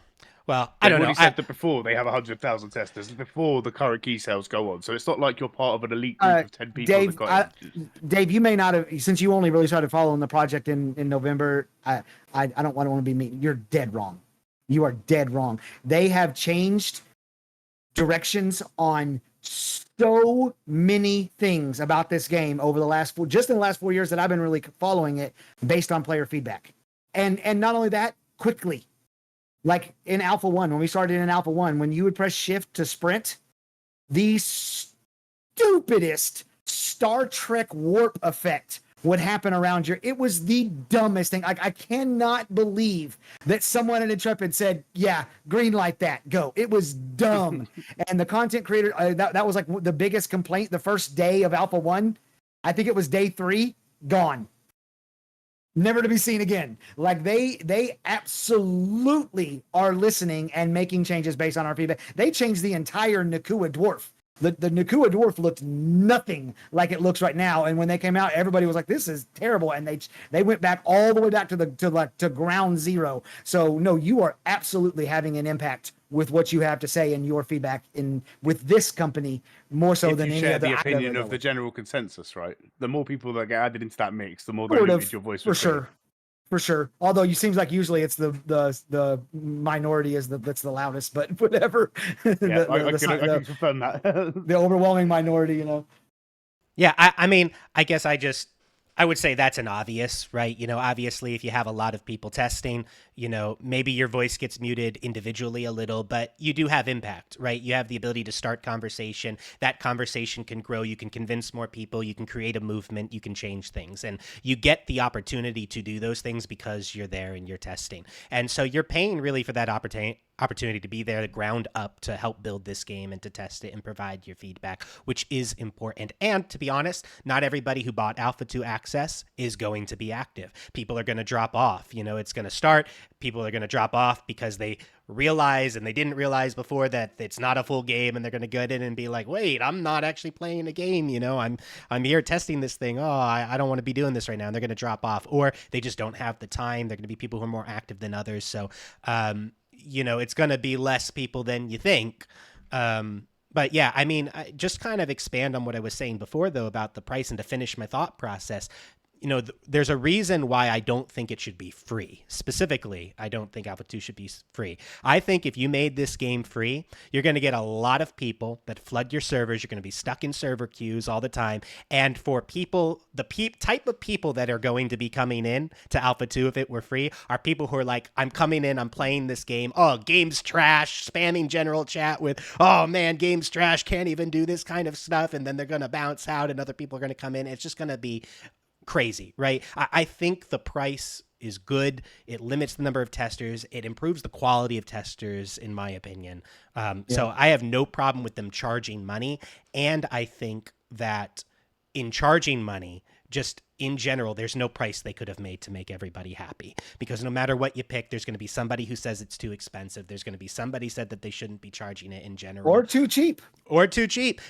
Speaker 1: Well, I don't know.
Speaker 5: Said that before they have 100,000 testers before the current key sales go on. So it's not like you're part of an elite group of 10 people.
Speaker 8: Dave, you may not have, since you only really started following the project in November. I don't want to be mean. You're dead wrong. You are dead wrong. They have changed directions on so many things about this game over the last in the last 4 years that I've been really following it based on player feedback. And not only that, quickly. Like in Alpha 1, when we started in Alpha 1, when you would press shift to sprint, the stupidest Star Trek warp effect would happen around you. It was the dumbest thing. I cannot believe that someone at Intrepid said, yeah, green light that, go. It was dumb. And the content creator, that was like the biggest complaint the first day of Alpha 1. I think it was day 3, gone. Never to be seen again. Like they absolutely are listening and making changes based on our feedback. They changed the entire Nakua dwarf The Nakua Dwarf looked nothing like it looks right now, and when they came out, everybody was like, "This is terrible," and they went back all the way back to ground zero. So no, you are absolutely having an impact with what you have to say and your feedback in with this company more so
Speaker 5: if
Speaker 8: than
Speaker 5: you
Speaker 8: any
Speaker 5: share
Speaker 8: other
Speaker 5: the
Speaker 8: I've ever
Speaker 5: opinion
Speaker 8: dealt
Speaker 5: of the
Speaker 8: with.
Speaker 5: general consensus, right? The more people that get added into that mix, the more
Speaker 8: Sort
Speaker 5: diluted
Speaker 8: of,
Speaker 5: your voice
Speaker 8: for
Speaker 5: would be.
Speaker 8: sure. For sure. Although you seems like usually it's the minority that's the loudest, but whatever.
Speaker 5: Yeah, I
Speaker 8: the
Speaker 5: can confirm that.
Speaker 8: the overwhelming minority, you know.
Speaker 1: Yeah, I mean, I guess I would say that's an obvious, right? You know, obviously, if you have a lot of people testing, you know, maybe your voice gets muted individually a little, but you do have impact, right? You have the ability to start conversation. That conversation can grow. You can convince more people. You can create a movement. You can change things. And you get the opportunity to do those things because you're there and you're testing. And so you're paying really for that opportunity to be there, the ground up, to help build this game and to test it and provide your feedback, which is important. And to be honest, not everybody who bought Alpha 2 access is going to be active. People are going to drop off. You know, it's going to start. People are going to drop off because they realize, and they didn't realize before, that it's not a full game, and they're going to get in and be like, wait, I'm not actually playing a game. You know, I'm here testing this thing. Oh, I don't want to be doing this right now. And they're going to drop off, or they just don't have the time. They're going to be people who are more active than others. So, you know, it's going to be less people than you think. But yeah, I mean, just kind of expand on what I was saying before, though, about the price, and to finish my thought process. You know, there's a reason why I don't think it should be free. Specifically, I don't think Alpha 2 should be free. I think if you made this game free, you're going to get a lot of people that flood your servers. You're going to be stuck in server queues all the time. And for people, the type of people that are going to be coming in to Alpha 2 if it were free are people who are like, I'm coming in, I'm playing this game. Oh, game's trash, spamming general chat with, oh man, game's trash, can't even do this kind of stuff. And then they're going to bounce out and other people are going to come in. It's just going to be crazy, right? I think the price is good. It limits the number of testers. It improves the quality of testers, in my opinion. So I have no problem with them charging money. And I think that in charging money, just in general, there's no price they could have made to make everybody happy, because no matter what you pick, there's going to be somebody who says it's too expensive. There's going to be somebody said that they shouldn't be charging it in general,
Speaker 8: Or too cheap.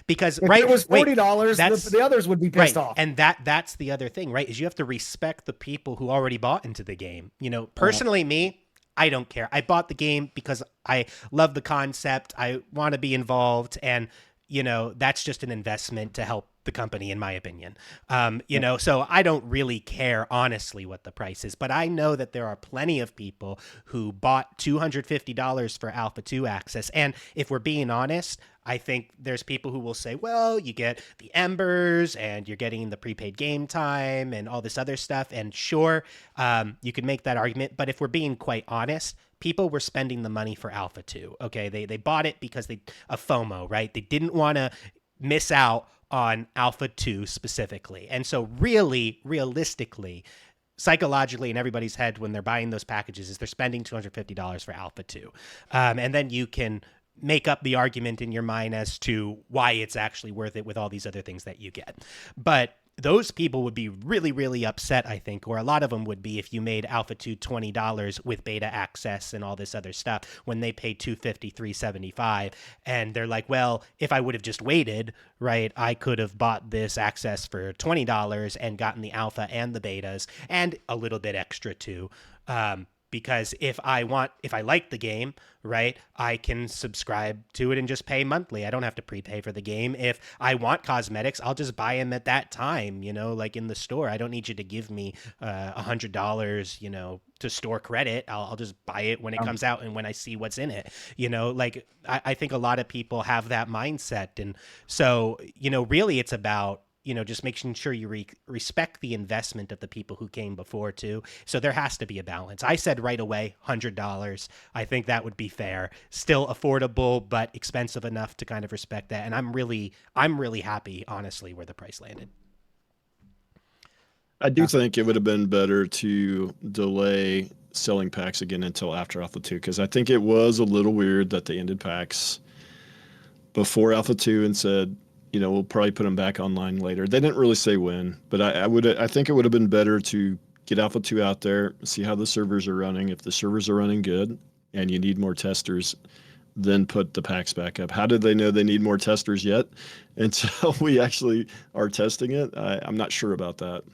Speaker 1: Because
Speaker 8: If it was $40, the others would be pissed off.
Speaker 1: And that's the other thing, right? Is you have to respect the people who already bought into the game. You know, personally, me, I don't care. I bought the game because I love the concept. I want to be involved, and you know, that's just an investment to help the company, in my opinion. You know, so I don't really care, honestly, what the price is, but I know that there are plenty of people who bought $250 for Alpha 2 access. And if we're being honest, I think there's people who will say, well, you get the embers and you're getting the prepaid game time and all this other stuff. And sure, you could make that argument. But if we're being quite honest, people were spending the money for Alpha 2. Okay, they bought it because of FOMO, right? They didn't want to miss out on Alpha 2 specifically. And so really, realistically, psychologically, in everybody's head when they're buying those packages, is they're spending $250 for Alpha 2. And then you can make up the argument in your mind as to why it's actually worth it with all these other things that you get. But those people would be really, really upset, I think, or a lot of them would be, if you made Alpha 2 $20 with beta access and all this other stuff, when they pay $250, $375, and they're like, well, if I would have just waited, right, I could have bought this access for $20 and gotten the alpha and the betas and a little bit extra too. Because if I like the game, right, I can subscribe to it and just pay monthly. I don't have to prepay for the game. If I want cosmetics, I'll just buy them at that time, you know, like in the store. I don't need you to give me $100, you know, to store credit. I'll just buy it when it comes out and when I see what's in it, you know, like I think a lot of people have that mindset. And so, you know, really it's about, you know, just making sure you respect the investment of the people who came before too. So there has to be a balance. I said right away, $100. I think that would be fair. Still affordable, but expensive enough to kind of respect that. And I'm really happy, honestly, where the price landed.
Speaker 9: I do think it would have been better to delay selling packs again until after Alpha 2, because I think it was a little weird that they ended packs before Alpha 2 and said, you know, we'll probably put them back online later. They didn't really say when, but I think it would have been better to get Alpha 2 out there, see how the servers are running. If the servers are running good and you need more testers, then put the packs back up. How did they know they need more testers yet until we actually are testing it? I'm not sure about that.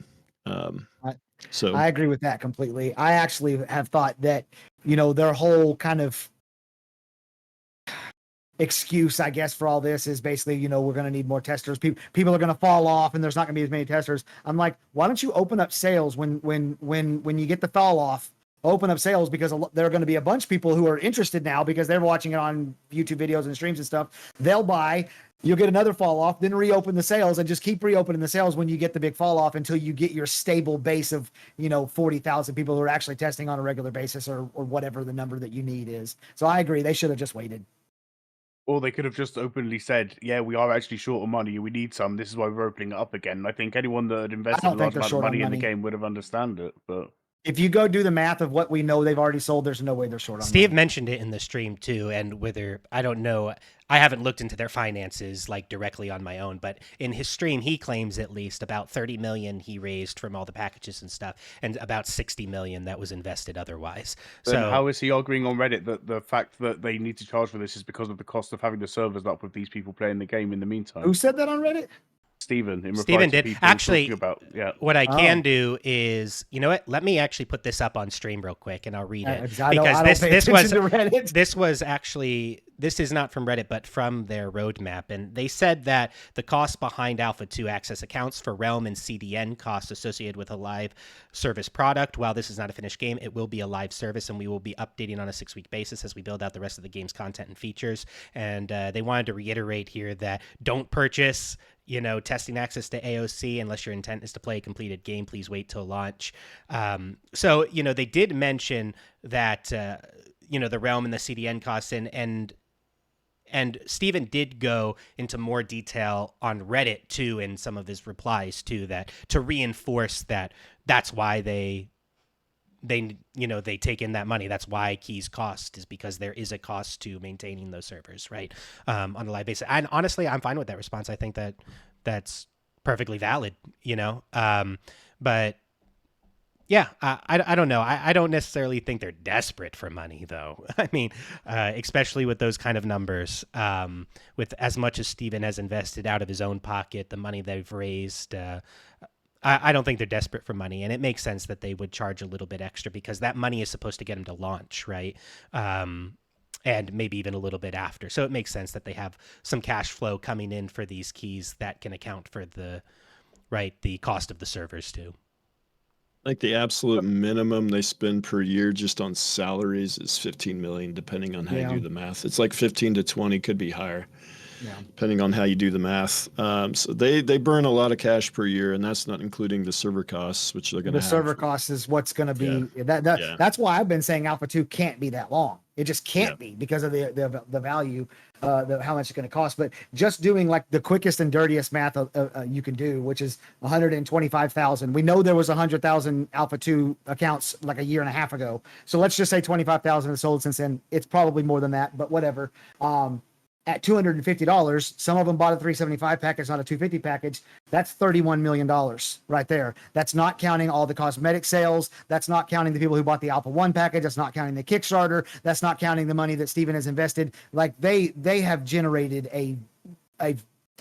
Speaker 9: So
Speaker 8: I agree with that completely. I actually have thought that, you know, their whole kind of excuse, I guess, for all this is basically, you know, we're going to need more testers. People are going to fall off and there's not going to be as many testers. I'm like, why don't you open up sales when you get the fall off? Open up sales, because there are going to be a bunch of people who are interested now because they're watching it on YouTube videos and streams and stuff. They'll buy, you'll get another fall off, then reopen the sales and just keep reopening the sales when you get the big fall off until you get your stable base of, you know, 40,000 people who are actually testing on a regular basis, or whatever the number that you need is. So I agree. They should have just waited.
Speaker 5: Or they could have just openly said, yeah, we are actually short of money. We need some. This is why we're opening it up again. I think anyone that had invested a
Speaker 8: don't think
Speaker 5: large
Speaker 8: they're
Speaker 5: amount of
Speaker 8: short on
Speaker 5: money in the
Speaker 8: money.
Speaker 5: game would have understood it. But
Speaker 8: If you go do the math of what we know they've already sold, there's no way they're short on
Speaker 1: Steve
Speaker 8: money.
Speaker 1: mentioned it in the stream too, and whether I don't know, I haven't looked into their finances like directly on my own, but in his stream he claims at least about 30 million he raised from all the packages and stuff, and about 60 million that was invested otherwise.
Speaker 5: then
Speaker 1: So
Speaker 5: how is he arguing on Reddit that the fact that they need to charge for this is because of the cost of having the servers up with these people playing the game in the meantime?
Speaker 8: Who said that on Reddit?
Speaker 5: Steven, in reply
Speaker 1: Steven
Speaker 5: to
Speaker 1: did.
Speaker 5: people
Speaker 1: Actually,
Speaker 5: talking about, yeah.
Speaker 1: what I can
Speaker 8: Oh.
Speaker 1: do is, you know what? Let me actually put this up on stream real quick, and I'll read it
Speaker 8: I don't
Speaker 1: because
Speaker 8: pay
Speaker 1: this was
Speaker 8: attention to Reddit.
Speaker 1: this was actually, this is not from Reddit, but from their roadmap, and they said that the cost behind Alpha 2 access accounts for Realm and CDN costs associated with a live service product. While this is not a finished game, it will be a live service, and we will be updating on a 6-week basis as we build out the rest of the game's content and features. And they wanted to reiterate here that don't purchase, you know, testing access to AOC unless your intent is to play a completed game. Please wait till launch. So, you know, they did mention that, you know, the Realm and the CDN costs, and Steven did go into more detail on Reddit too in some of his replies too, that to reinforce that that's why they you know, they take in that money. That's why keys cost, is because there is a cost to maintaining those servers, right? On a live basis. And honestly, I'm fine with that response. I think that that's perfectly valid, you know? But yeah, I don't know. I don't necessarily think they're desperate for money, though. I mean, especially with those kind of numbers, with as much as Steven has invested out of his own pocket, the money they've raised, I don't think they're desperate for money, and it makes sense that they would charge a little bit extra because that money is supposed to get them to launch, right? And maybe even a little bit after. So it makes sense that they have some cash flow coming in for these keys that can account for the cost of the servers too.
Speaker 9: like the absolute minimum they spend per year just on salaries is 15 million, depending on how you do the math. It's like 15 to 20, could be higher. Yeah. Depending on how you do the math. So they burn a lot of cash per year, and that's not including the server costs, which they're going to have.
Speaker 8: The server cost is what's going to be that's why I've been saying Alpha 2 can't be that long. It just can't be because of the value, how much it's going to cost. But just doing like the quickest and dirtiest math you can do, which is 125,000. We know there was 100,000 Alpha 2 accounts like a year and a half ago. So let's just say 25,000 have sold since then. It's probably more than that, but whatever. At $250, some of them bought a 375 package, not a 250 package. That's $31 million right there. That's not counting all the cosmetic sales. That's not counting the people who bought the Alpha 1 package. That's not counting the Kickstarter. That's not counting the money that Steven has invested. Like they have generated a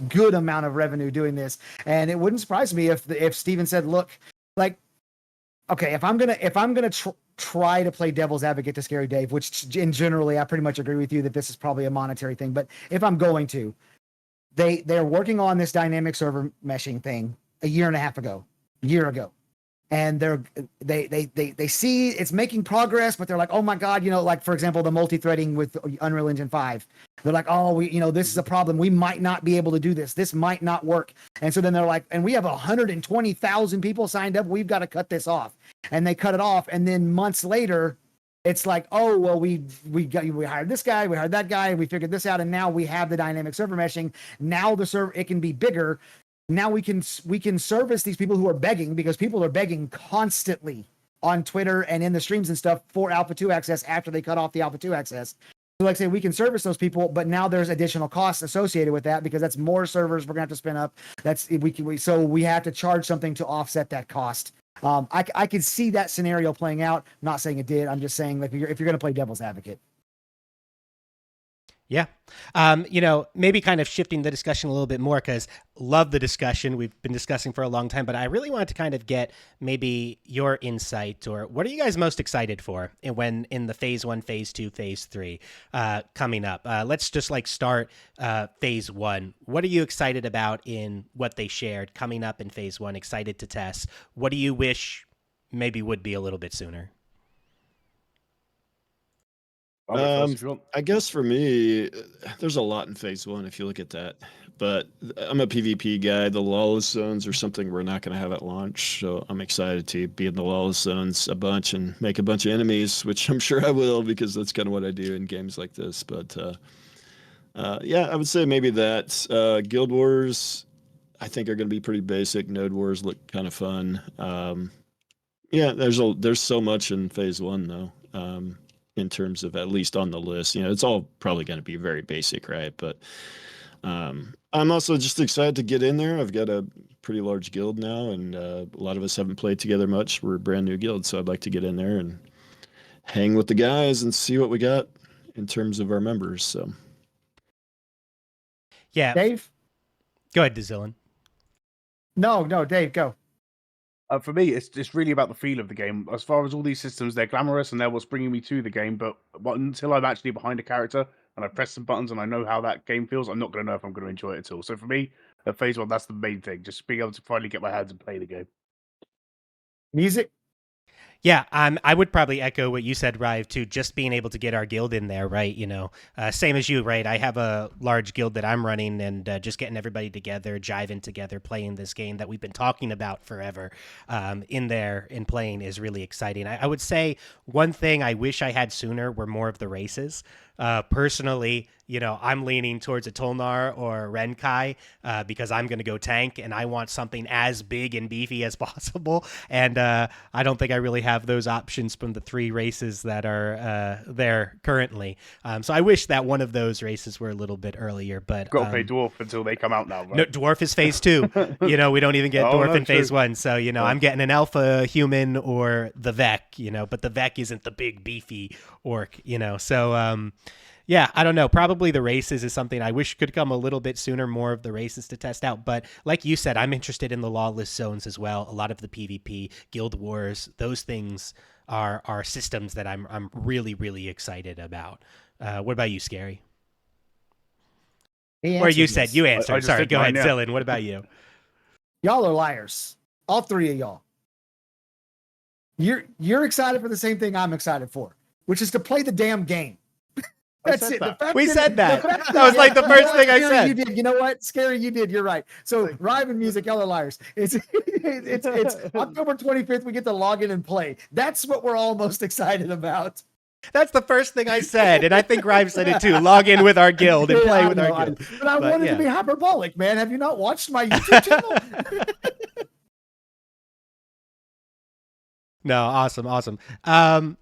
Speaker 8: good amount of revenue doing this. And it wouldn't surprise me if Steven said, look, like, okay, if I'm gonna try to play devil's advocate to Scary Dave, which in generally I pretty much agree with you that this is probably a monetary thing, but if I'm going to, they're working on this dynamic server meshing thing a year ago, and they see it's making progress, but they're like, oh my god, like for example the multi-threading with Unreal Engine 5. They're like, oh, this is a problem. We might not be able to do this. This might not work. And so then they're like, and we have 120,000 people signed up. We've got to cut this off. And they cut it off. And then months later, it's like, oh, well, we hired this guy, we hired that guy, we figured this out, and now we have the dynamic server meshing. Now the server, it can be bigger. Now we can service these people who are begging, because people are begging constantly on Twitter and in the streams and stuff for Alpha 2 access after they cut off the Alpha 2 access. So like I say, we can service those people, but now there's additional costs associated with that because that's more servers we're gonna have to spin up. So we have to charge something to offset that cost. I could see that scenario playing out. I'm not saying it did. I'm just saying, like, if you're gonna play devil's advocate.
Speaker 1: Yeah. Maybe kind of shifting the discussion a little bit more because love the discussion we've been discussing for a long time, but I really wanted to kind of get maybe your insight or what are you guys most excited for when in the phase 1, phase 2, phase 3 coming up? Let's just start phase 1. What are you excited about in what they shared coming up in phase 1? Excited to test. What do you wish maybe would be a little bit sooner?
Speaker 5: I'll go first if you want.
Speaker 9: I guess for me, there's a lot in phase 1 if you look at that. But I'm a PvP guy. The lawless zones are something we're not going to have at launch, so I'm excited to be in the lawless zones a bunch and make a bunch of enemies, which I'm sure I will because that's kind of what I do in games like this. But yeah, I would say maybe that Guild Wars, I think are going to be pretty basic. Node Wars look kind of fun. Yeah, there's so much in phase 1 though. In terms of at least on the list, it's all probably going to be very basic, right? But I'm also just excited to get in there. I've got a pretty large guild now, and a lot of us haven't played together much. We're a brand new guild, so I'd like to get in there and hang with the guys and see what we got in terms of our members. So,
Speaker 1: Yeah.
Speaker 8: Dave?
Speaker 1: Go ahead, Dazillin.
Speaker 8: No, Dave, go.
Speaker 5: For me, it's really about the feel of the game. As far as all these systems, they're glamorous and they're what's bringing me to the game. But until I'm actually behind a character and I press some buttons and I know how that game feels, I'm not going to know if I'm going to enjoy it at all. So for me, at phase 1, that's the main thing. Just being able to finally get my hands and play the game.
Speaker 8: Music?
Speaker 1: Yeah, I would probably echo what you said, Rive, too. Just being able to get our guild in there, right? Same as you, right? I have a large guild that I'm running, and just getting everybody together, jiving together, playing this game that we've been talking about forever, in there and playing is really exciting. I would say one thing I wish I had sooner were more of the races. Personally, I'm leaning towards a Tolnar or a Renkai because I'm going to go tank and I want something as big and beefy as possible. And I don't think I really have those options from the 3 races that are there currently. So I wish that one of those races were a little bit earlier. But
Speaker 5: Got to play Dwarf until they come out now, right?
Speaker 1: No, Dwarf is phase 2. We don't even get Dwarf in phase 1. So, I'm getting an alpha human or the Vec, but the Vec isn't the big beefy orc, So, yeah, I don't know. Probably the races is something I wish could come a little bit sooner, more of the races to test out. But like you said, I'm interested in the lawless zones as well. A lot of the PvP, Guild Wars, those things are systems that I'm really, really excited about. What about you, Scary? Or you said
Speaker 8: this.
Speaker 1: you answered.
Speaker 5: I just
Speaker 1: Sorry,
Speaker 5: said
Speaker 1: go ahead,
Speaker 5: mine, yeah.
Speaker 1: Zillin. What about you?
Speaker 8: Y'all are liars. All 3 of y'all. You're excited for the same thing I'm excited for, which is to play the damn game. That's it.
Speaker 1: We said that. That was like the first thing I said.
Speaker 8: You did. You know what? Scary, you did. You're right. So Rive and Music, y'all are liars. It's October 25th. We get to log in and play. That's what we're all most excited about.
Speaker 1: That's the first thing I said, and I think Rive said it too. Log in with our guild and play with our guild.
Speaker 8: But I wanted to be hyperbolic, man. Have you not watched my YouTube channel?
Speaker 1: No, awesome.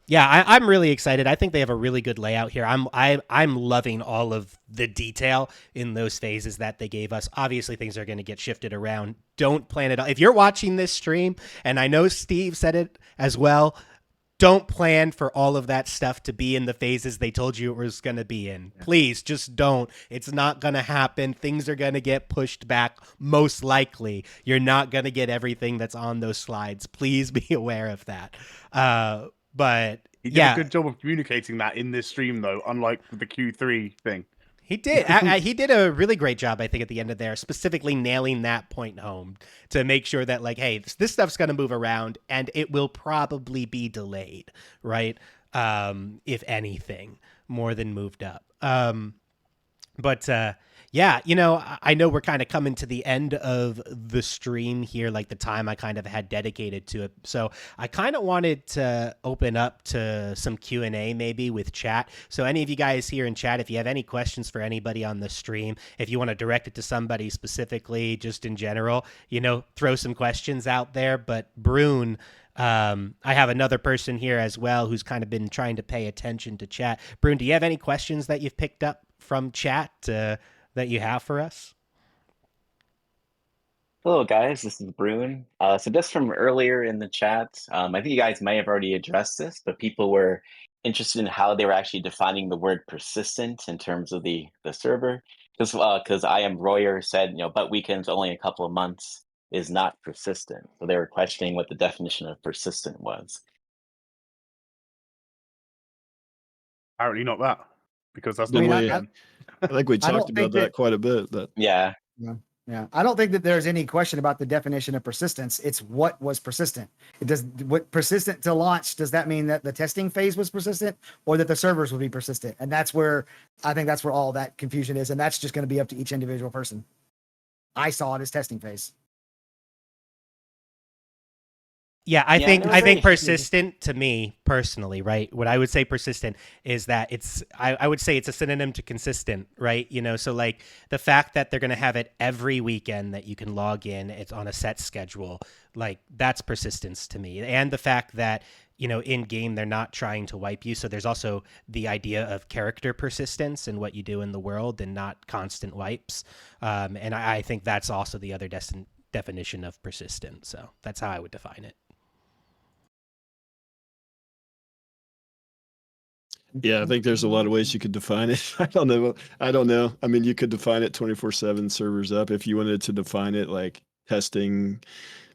Speaker 1: Yeah, I'm really excited. I think they have a really good layout here. I'm loving all of the detail in those phases that they gave us. Obviously, things are going to get shifted around. Don't plan it. If you're watching this stream, and I know Steve said it as well, don't plan for all of that stuff to be in the phases they told you it was going to be in. Please, just don't. It's not going to happen. Things are going to get pushed back, most likely. You're not going to get everything that's on those slides. Please be aware of that. But
Speaker 5: He did a good job of communicating that in this stream, though, unlike the Q3 thing.
Speaker 1: He did. He did a really great job, I think, at the end of there, specifically nailing that point home to make sure that, hey, this stuff's going to move around and it will probably be delayed, right? If anything, more than moved up. But yeah, I know we're kind of coming to the end of the stream here, the time I kind of had dedicated to it. So I kind of wanted to open up to some Q&A maybe with chat. So any of you guys here in chat, if you have any questions for anybody on the stream, if you want to direct it to somebody specifically, just in general, throw some questions out there. But Brune, I have another person here as well who's kind of been trying to pay attention to chat. Brune, do you have any questions that you've picked up from chat that you have for us?
Speaker 2: Hello, guys. This is Brune. So just from earlier in the chat, I think you guys may have already addressed this, but people were interested in how they were actually defining the word persistent in terms of the server. Because I am Royer said, but weekends only a couple of months is not persistent. So they were questioning what the definition of persistent was.
Speaker 5: Apparently not that, because that's
Speaker 9: Didn't
Speaker 5: not
Speaker 8: I mean,
Speaker 5: what
Speaker 9: we?
Speaker 5: again.
Speaker 9: I think we
Speaker 8: I
Speaker 9: talked
Speaker 8: don't
Speaker 9: about
Speaker 8: think
Speaker 9: that
Speaker 8: that-
Speaker 9: quite a bit. But
Speaker 2: Yeah.
Speaker 8: Yeah, I don't think that there's any question about the definition of persistence. It's what was persistent. It does what persistent to launch. Does that mean that the testing phase was persistent, or that the servers would be persistent? And that's where I think that's where all that confusion is, and that's just going to be up to each individual person. I saw it as testing phase.
Speaker 1: Yeah, I
Speaker 2: Yeah,
Speaker 1: think
Speaker 2: no,
Speaker 1: I think
Speaker 2: very-
Speaker 1: persistent to me personally, right? What I would say persistent is that I would say it's a synonym to consistent, right? So like the fact that they're going to have it every weekend that you can log in, it's on a set schedule, like that's persistence to me. And the fact that in game they're not trying to wipe you, so there's also the idea of character persistence and what you do in the world and not constant wipes. And I think that's also the other definition of persistent. So that's how I would define it.
Speaker 9: yeah, I think there's a lot of ways you could define it. I don't know. I mean, you could define it 24/7 servers up if you wanted to define it like testing,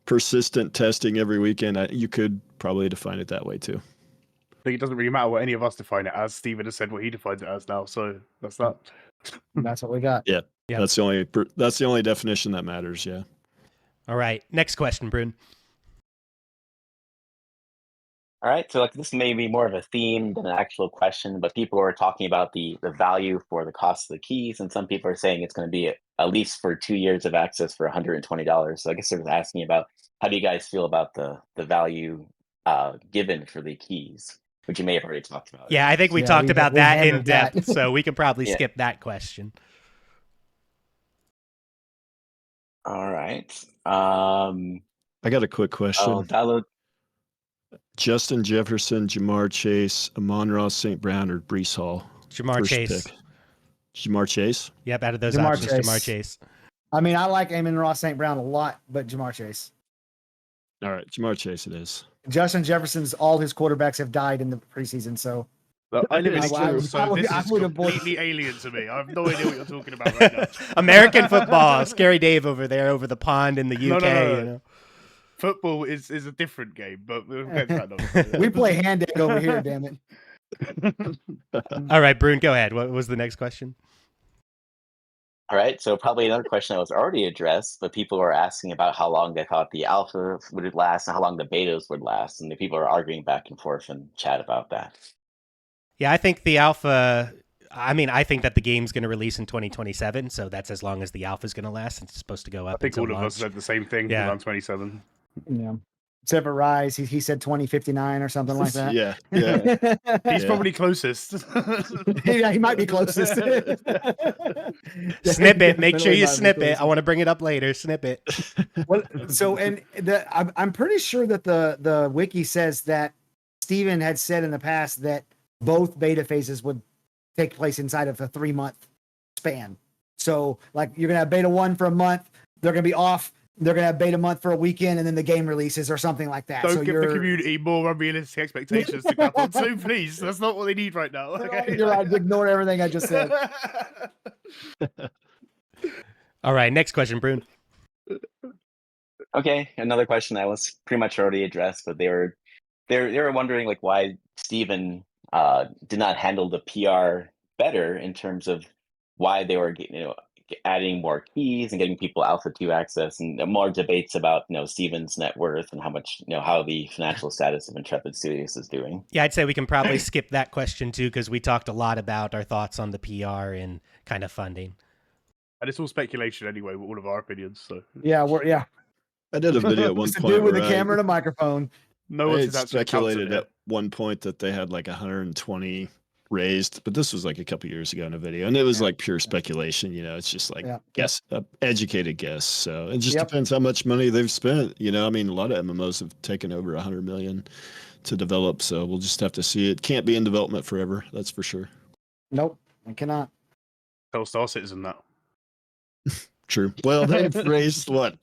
Speaker 9: persistent testing every weekend. You could probably define it that way too.
Speaker 5: I think it doesn't really matter what any of us define it as. Steven has said what he defines it as now, so that's that.
Speaker 8: That's what we got.
Speaker 9: Yeah,
Speaker 1: Yep.
Speaker 9: that's the only definition that matters. Yeah.
Speaker 1: All right, next question, Brune.
Speaker 2: All right, so like this may be more of a theme than an actual question, but people are talking about the value for the cost of the keys, and some people are saying it's going to be at least for 2 years of access for $120. So I guess they're asking about how do you guys feel about the value given for the keys, which you may have already talked about.
Speaker 1: Yeah, I think we
Speaker 8: Yeah,
Speaker 1: talked about
Speaker 8: we
Speaker 1: that in
Speaker 8: hammered that.
Speaker 1: depth, so we can probably
Speaker 2: Yeah.
Speaker 1: skip that question.
Speaker 2: All right.
Speaker 9: I got a quick question.
Speaker 2: I'll download.
Speaker 9: Justin Jefferson, Jamar Chase, Amon-Ra St. Brown, or Brees Hall?
Speaker 1: Jamar
Speaker 9: First
Speaker 1: Chase.
Speaker 9: pick. Jamar Chase?
Speaker 1: Yep, out of those
Speaker 8: Jamar
Speaker 1: options,
Speaker 8: Chase.
Speaker 1: Jamar Chase.
Speaker 8: I mean, I like Amon-Ra St. Brown a lot, but Jamar Chase.
Speaker 9: All right, Jamar Chase it is.
Speaker 8: Justin Jefferson's all his quarterbacks have died in the preseason, so
Speaker 5: Look, I live in
Speaker 8: I- I-
Speaker 5: England,
Speaker 8: I
Speaker 5: so
Speaker 8: would-
Speaker 5: this
Speaker 8: I
Speaker 5: is
Speaker 8: would avoid-
Speaker 5: completely alien to me. I have no idea what you're talking about right now.
Speaker 1: American football. Scary Dave over there, over the pond in the UK.
Speaker 5: No. Football is a different game, but we'll get to that.
Speaker 8: we play hand egg over here, damn it.
Speaker 1: All right, Brune, go ahead. What was the next question?
Speaker 2: All right, so probably another question that was already addressed, but people were asking about how long they thought the alpha would last and how long the betas would last, and the people are arguing back and forth in chat about that.
Speaker 1: Yeah, I think the alpha. I think that the game's going to release in 2027, so that's as long as the alpha's going to last. It's supposed to go up.
Speaker 5: I think
Speaker 1: until
Speaker 5: all of
Speaker 1: launch.
Speaker 5: us said the same thing.
Speaker 1: Yeah.
Speaker 5: Around 27.
Speaker 8: Yeah. Except for Rise, he said 2059 or something like that.
Speaker 9: Yeah.
Speaker 5: He's
Speaker 9: Yeah.
Speaker 5: probably closest.
Speaker 8: Yeah, he might be closest.
Speaker 1: Snip it. Make sure
Speaker 8: Definitely
Speaker 1: you
Speaker 8: might be
Speaker 1: snip it.
Speaker 8: closest.
Speaker 1: I want to bring it up later. Snip it.
Speaker 8: Well, so and I'm pretty sure that the wiki says that Steven had said in the past that both beta phases would take place inside of a 3-month span. So like you're gonna have beta 1 for a month, they're gonna be off, they're gonna have beta month for a weekend, and then the game releases or something like that.
Speaker 5: Don't
Speaker 8: so
Speaker 5: give the community more unrealistic expectations to grab onto, please. That's not what they need right now. Okay?
Speaker 8: You're right, ignore everything I just said.
Speaker 1: All right, next question, Brune.
Speaker 2: Okay, another question that was pretty much already addressed, but they were wondering like why Steven did not handle the PR better in terms of why they were adding more keys and getting people Alpha 2 access, and more debates about Steven's net worth and how much how the financial status of Intrepid Studios is doing.
Speaker 1: Yeah, I'd say we can probably skip that question too, because we talked a lot about our thoughts on the PR and kind of funding.
Speaker 5: And it's all speculation anyway, with all of our opinions. So
Speaker 8: Yeah,
Speaker 9: I did a video at one
Speaker 8: It's to
Speaker 9: point
Speaker 8: do with a
Speaker 9: where
Speaker 8: camera and a microphone.
Speaker 5: no
Speaker 9: I
Speaker 5: one's
Speaker 9: had
Speaker 5: actually
Speaker 9: speculated
Speaker 5: counted
Speaker 9: at one point that they had like 120 raised, but this was like a couple years ago in a video, and it was like pure speculation. It's just like guess, educated guess. So it just depends how much money they've spent. I mean, a lot of MMOs have taken over 100 million to develop, so we'll just have to see. It can't be in development forever, that's for sure.
Speaker 8: Nope, I cannot.
Speaker 5: Tell Star Citizen that.
Speaker 9: True. Well, they've raised what?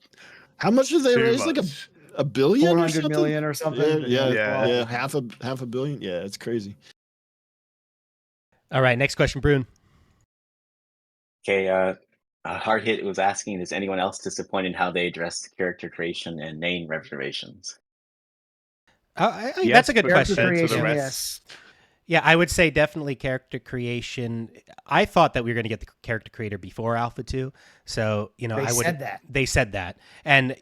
Speaker 9: How much did they
Speaker 5: Too
Speaker 9: raise? Like
Speaker 5: much.
Speaker 9: a billion?
Speaker 8: 400 million or something.
Speaker 9: Yeah,
Speaker 5: Yeah.
Speaker 9: half a billion. Yeah, it's crazy.
Speaker 1: All right, next question, Brune.
Speaker 2: Okay, Hard Hit was asking, is anyone else disappointed in how they addressed character creation and name reservations?
Speaker 1: That's a good
Speaker 5: but
Speaker 1: question.
Speaker 5: compared to the
Speaker 8: Creation,
Speaker 5: rest,
Speaker 8: yes.
Speaker 1: Yeah, I would say definitely character creation. I thought that we were going to get the character creator before Alpha 2. So,
Speaker 8: They
Speaker 1: I would
Speaker 8: said that.
Speaker 1: They said that. And,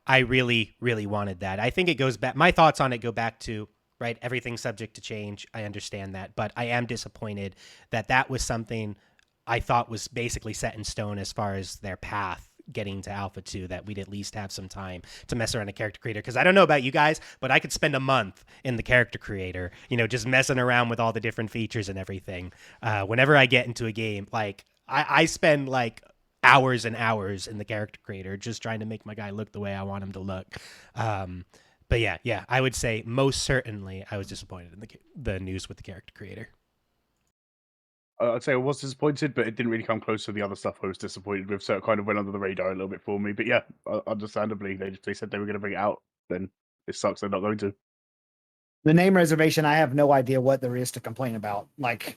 Speaker 1: I really, really wanted that. I think it goes back. My thoughts on it go back to, right, everything's subject to change. I understand that. But I am disappointed that that was something I thought was basically set in stone as far as their path getting to Alpha 2, that we'd at least have some time to mess around a character creator. Because I don't know about you guys, but I could spend a month in the character creator, just messing around with all the different features and everything. Whenever I get into a game, like I spend like hours and hours in the character creator just trying to make my guy look the way I want him to look. But yeah, I would say most certainly I was disappointed in the news with the character creator.
Speaker 5: I'd say I was disappointed, but it didn't really come close to the other stuff I was disappointed with, so it kind of went under the radar a little bit for me. But yeah, understandably, they said they were going to bring it out. Then it sucks they're not going to.
Speaker 8: The name reservation, I have no idea what there is to complain about. Like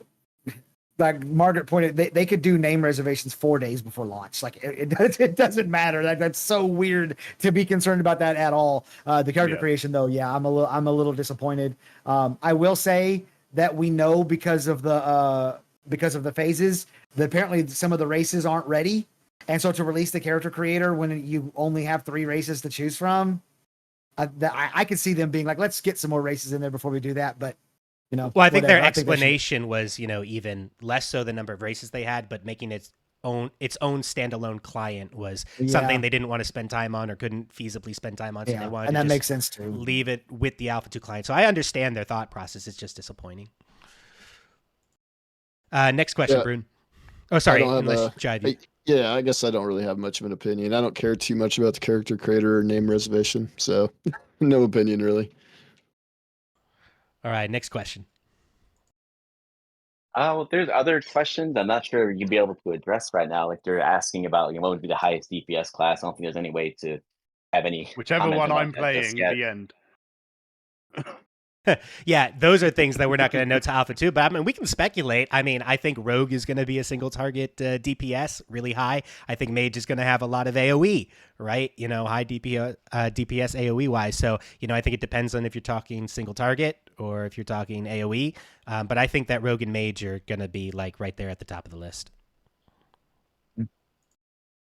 Speaker 8: Margaret pointed, they could do name reservations 4 days before launch. Like it doesn't matter. That's so weird to be concerned about that at all. The character creation, though, yeah, I'm a little disappointed. I will say that we know because of the phases that apparently some of the races aren't ready, and so to release the character creator when you only have 3 races to choose from, I could see them being like, let's get some more races in there before we do that. But
Speaker 1: well, I think their explanation was, even less so the number of races they had, but making its own standalone client was something they didn't want to spend time on or couldn't feasibly spend time on. So they wanted
Speaker 8: and
Speaker 1: to
Speaker 8: that
Speaker 1: just
Speaker 8: makes sense too.
Speaker 1: Leave it with the Alpha 2 client. So I understand their thought process. It's just disappointing. Next question, Brune. Oh, sorry.
Speaker 9: Yeah, I guess I don't really have much of an opinion. I don't care too much about the character creator or name reservation, so no opinion really.
Speaker 1: All right, next question.
Speaker 2: Well, there's other questions I'm not sure you'd be able to address right now. Like they're asking about, what would be the highest DPS class. I don't think there's any way to have any.
Speaker 5: Whichever one I'm playing, the end.
Speaker 1: Yeah, those are things that we're not going to know to Alpha 2, but we can speculate. I think Rogue is going to be a single target DPS really high. I think Mage is going to have a lot of AoE, right? High DPS AoE wise. So, I think it depends on if you're talking single target or if you're talking AoE. But I think that Rogue and Mage are going to be like right there at the top of the list.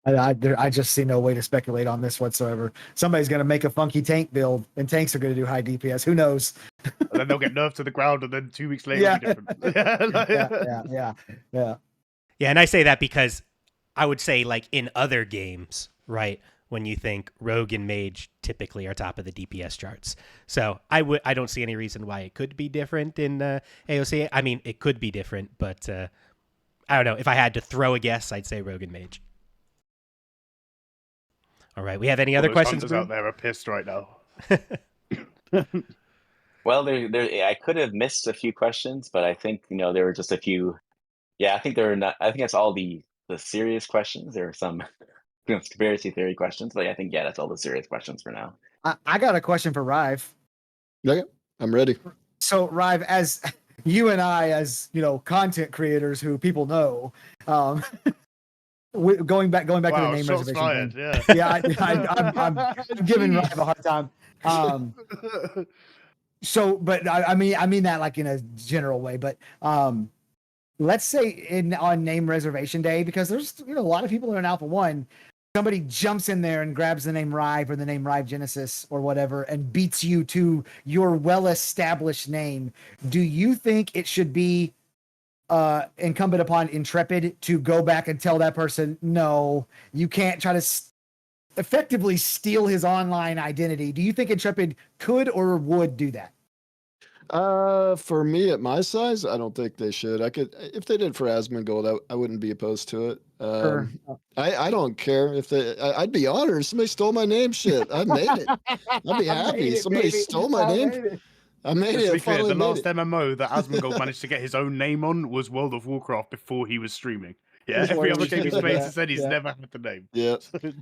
Speaker 8: I just see no way to speculate on this whatsoever. Somebody's going to make a funky tank build, and tanks are going to do high DPS. Who knows?
Speaker 5: And then they'll get nerfed to the ground, and then 2 weeks later,
Speaker 8: Yeah.
Speaker 5: it'll be different.
Speaker 8: Yeah.
Speaker 1: Yeah, and I say that because I would say, like, in other games, right, when you think Rogue and Mage typically are top of the DPS charts. So I don't see any reason why it could be different in AOC. It could be different, but I don't know. If I had to throw a guess, I'd say Rogue and Mage. All right. We have any other questions?
Speaker 5: Out there are pissed right now.
Speaker 2: Well, I could have missed a few questions, but I think there were just a few. Yeah, I think there are not. I think that's all the serious questions. There are some conspiracy theory questions, but I think that's all the serious questions for now.
Speaker 8: I got a question for Rive.
Speaker 9: Okay, I'm ready.
Speaker 8: So Rive, as you and I, as content creators who people know, going back to the name reservation
Speaker 5: fired,
Speaker 8: thing. Yeah, I'm giving Rive a hard time. So, but I mean that like in a general way. But let's say on name reservation day, because there's a lot of people in Alpha 1. Somebody jumps in there and grabs the name Rive or the name Rive Genesis or whatever and beats you to your well-established name. Do you think it should be incumbent upon Intrepid to go back and tell that person, no, you can't try to effectively steal his online identity? Do you think Intrepid could or would do that?
Speaker 9: For me at my size, I don't think they should. I could, if they did for Asmongold, I wouldn't be opposed to it.
Speaker 8: Sure.
Speaker 9: I don't care if I'd be honored if somebody stole my name. Shit, I made it. I'd be happy. Somebody stole my name. I made it.
Speaker 5: To be clear, the last MMO that Asmongold managed to get his own name on was World of Warcraft before he was streaming. Yeah,
Speaker 8: Just
Speaker 5: every other
Speaker 8: words.
Speaker 5: game he's played
Speaker 8: Yeah,
Speaker 5: since then, he's
Speaker 8: yeah.
Speaker 5: never had the name.
Speaker 9: Yeah.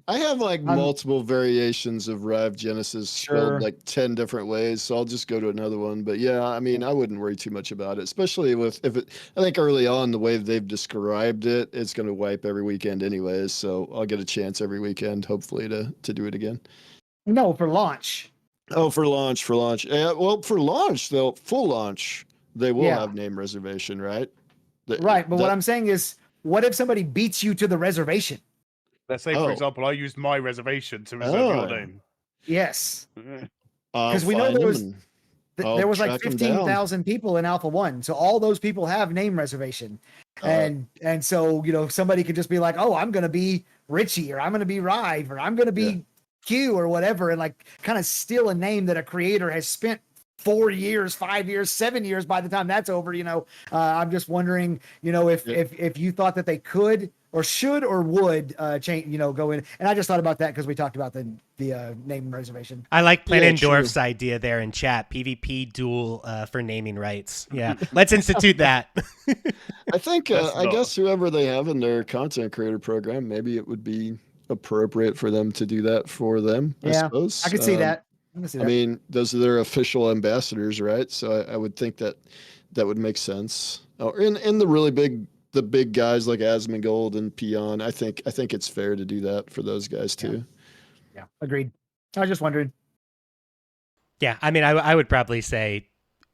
Speaker 9: I have like
Speaker 8: I'm-
Speaker 9: multiple variations of Rive Genesis spelled
Speaker 8: Sure.
Speaker 9: like 10 different ways, so I'll just go to another one. But yeah, I mean, I wouldn't worry too much about it, especially with if it. I think early on the way they've described it, it's going to wipe every weekend anyways. So I'll get a chance every weekend, hopefully, to do it again.
Speaker 8: No, for launch.
Speaker 9: Oh, for launch. Yeah, well, for launch though, full launch, they will
Speaker 8: Yeah.
Speaker 9: have name reservation, right? Th-
Speaker 8: Right, but what
Speaker 9: that-
Speaker 8: I'm saying is, what if somebody beats you to the reservation?
Speaker 5: Let's say,
Speaker 9: Oh.
Speaker 5: for example, I used my reservation to reserve your
Speaker 9: Oh.
Speaker 5: name.
Speaker 8: Yes,
Speaker 9: I'll
Speaker 8: 'Cause we know
Speaker 9: find
Speaker 8: there
Speaker 9: them
Speaker 8: was-
Speaker 9: and I'll
Speaker 8: there was like
Speaker 9: track 'em down.
Speaker 8: 15,000 people in Alpha 1, so all those people have name reservation. And so, you know, somebody could just be like, "Oh, I'm going to be Richie, or I'm going to be Rive, or I'm going to be
Speaker 9: Yeah.
Speaker 8: Q, or whatever," and like kind of steal a name that a creator has spent 4 years, 5 years, 7 years by the time that's over. You know, I'm just wondering, you know, if
Speaker 9: Yeah.
Speaker 8: if you thought that they could or should or would change, you know, go in. And I just thought about that because we talked about the name reservation.
Speaker 1: I like
Speaker 9: Yeah,
Speaker 1: Planendorf's idea there in chat. PvP duel for naming rights. Yeah, let's institute that.
Speaker 9: I think
Speaker 5: That's
Speaker 9: I
Speaker 5: not-
Speaker 9: guess whoever they have in their content creator program, maybe it would be appropriate for them to do that for them. I
Speaker 8: Yeah,
Speaker 9: suppose
Speaker 8: I could see that. I can see
Speaker 9: I
Speaker 8: that.
Speaker 9: mean, those are their official ambassadors, right? So I would think that that would make sense. Oh, in the big guys like Asmongold and Peon, I think it's fair to do that for those guys too.
Speaker 8: Yeah, agreed. I was just wondering.
Speaker 1: Yeah, I mean, I would probably say,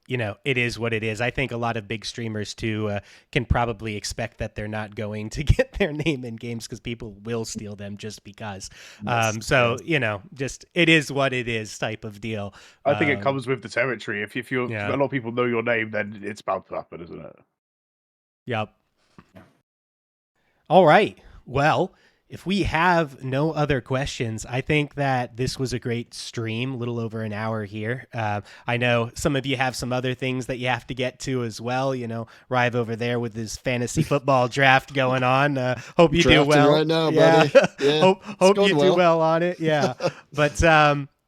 Speaker 1: you know, it is what it is. I think a lot of big streamers too can probably expect that they're not going to get their name in games because people will steal them just because. So you know, just it is what it is type of deal.
Speaker 5: I think it comes with the territory. If you
Speaker 1: Yeah.
Speaker 5: a lot of people know your name, then it's bound to happen, isn't it?
Speaker 1: Yep. All right. Well, if we have no other questions, I think that this was a great stream, a little over an hour here. I know some of you have some other things that you have to get to as well. You know, Rive over there with his fantasy football draft going on. Hope you do
Speaker 9: Drafting
Speaker 1: well.
Speaker 9: right now,
Speaker 1: Yeah.
Speaker 9: buddy. Yeah,
Speaker 1: hope
Speaker 9: going
Speaker 1: you do well on it. Yeah. But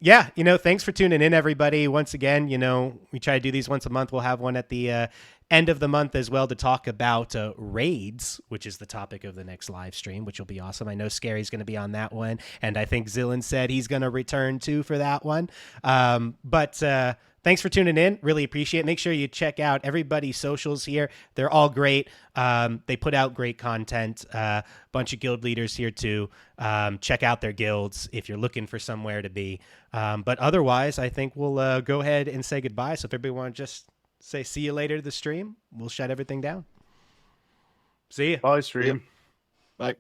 Speaker 1: yeah, you know, thanks for tuning in, everybody. Once again, you know, we try to do these once a month. We'll have one at the end of the month as well to talk about raids, which is the topic of the next live stream, which will be awesome. I know Scary's going to be on that one, and I think Zillan said he's going to return too for that one. But thanks for tuning in. Really appreciate it. Make sure you check out everybody's socials here. They're all great. They put out great content. Bunch of guild leaders here too. Check out their guilds if you're looking for somewhere to be. But otherwise, I think we'll go ahead and say goodbye. So if everybody want to just say see you later to the stream, we'll shut everything down. See ya.
Speaker 5: Bye, stream.
Speaker 9: Bye.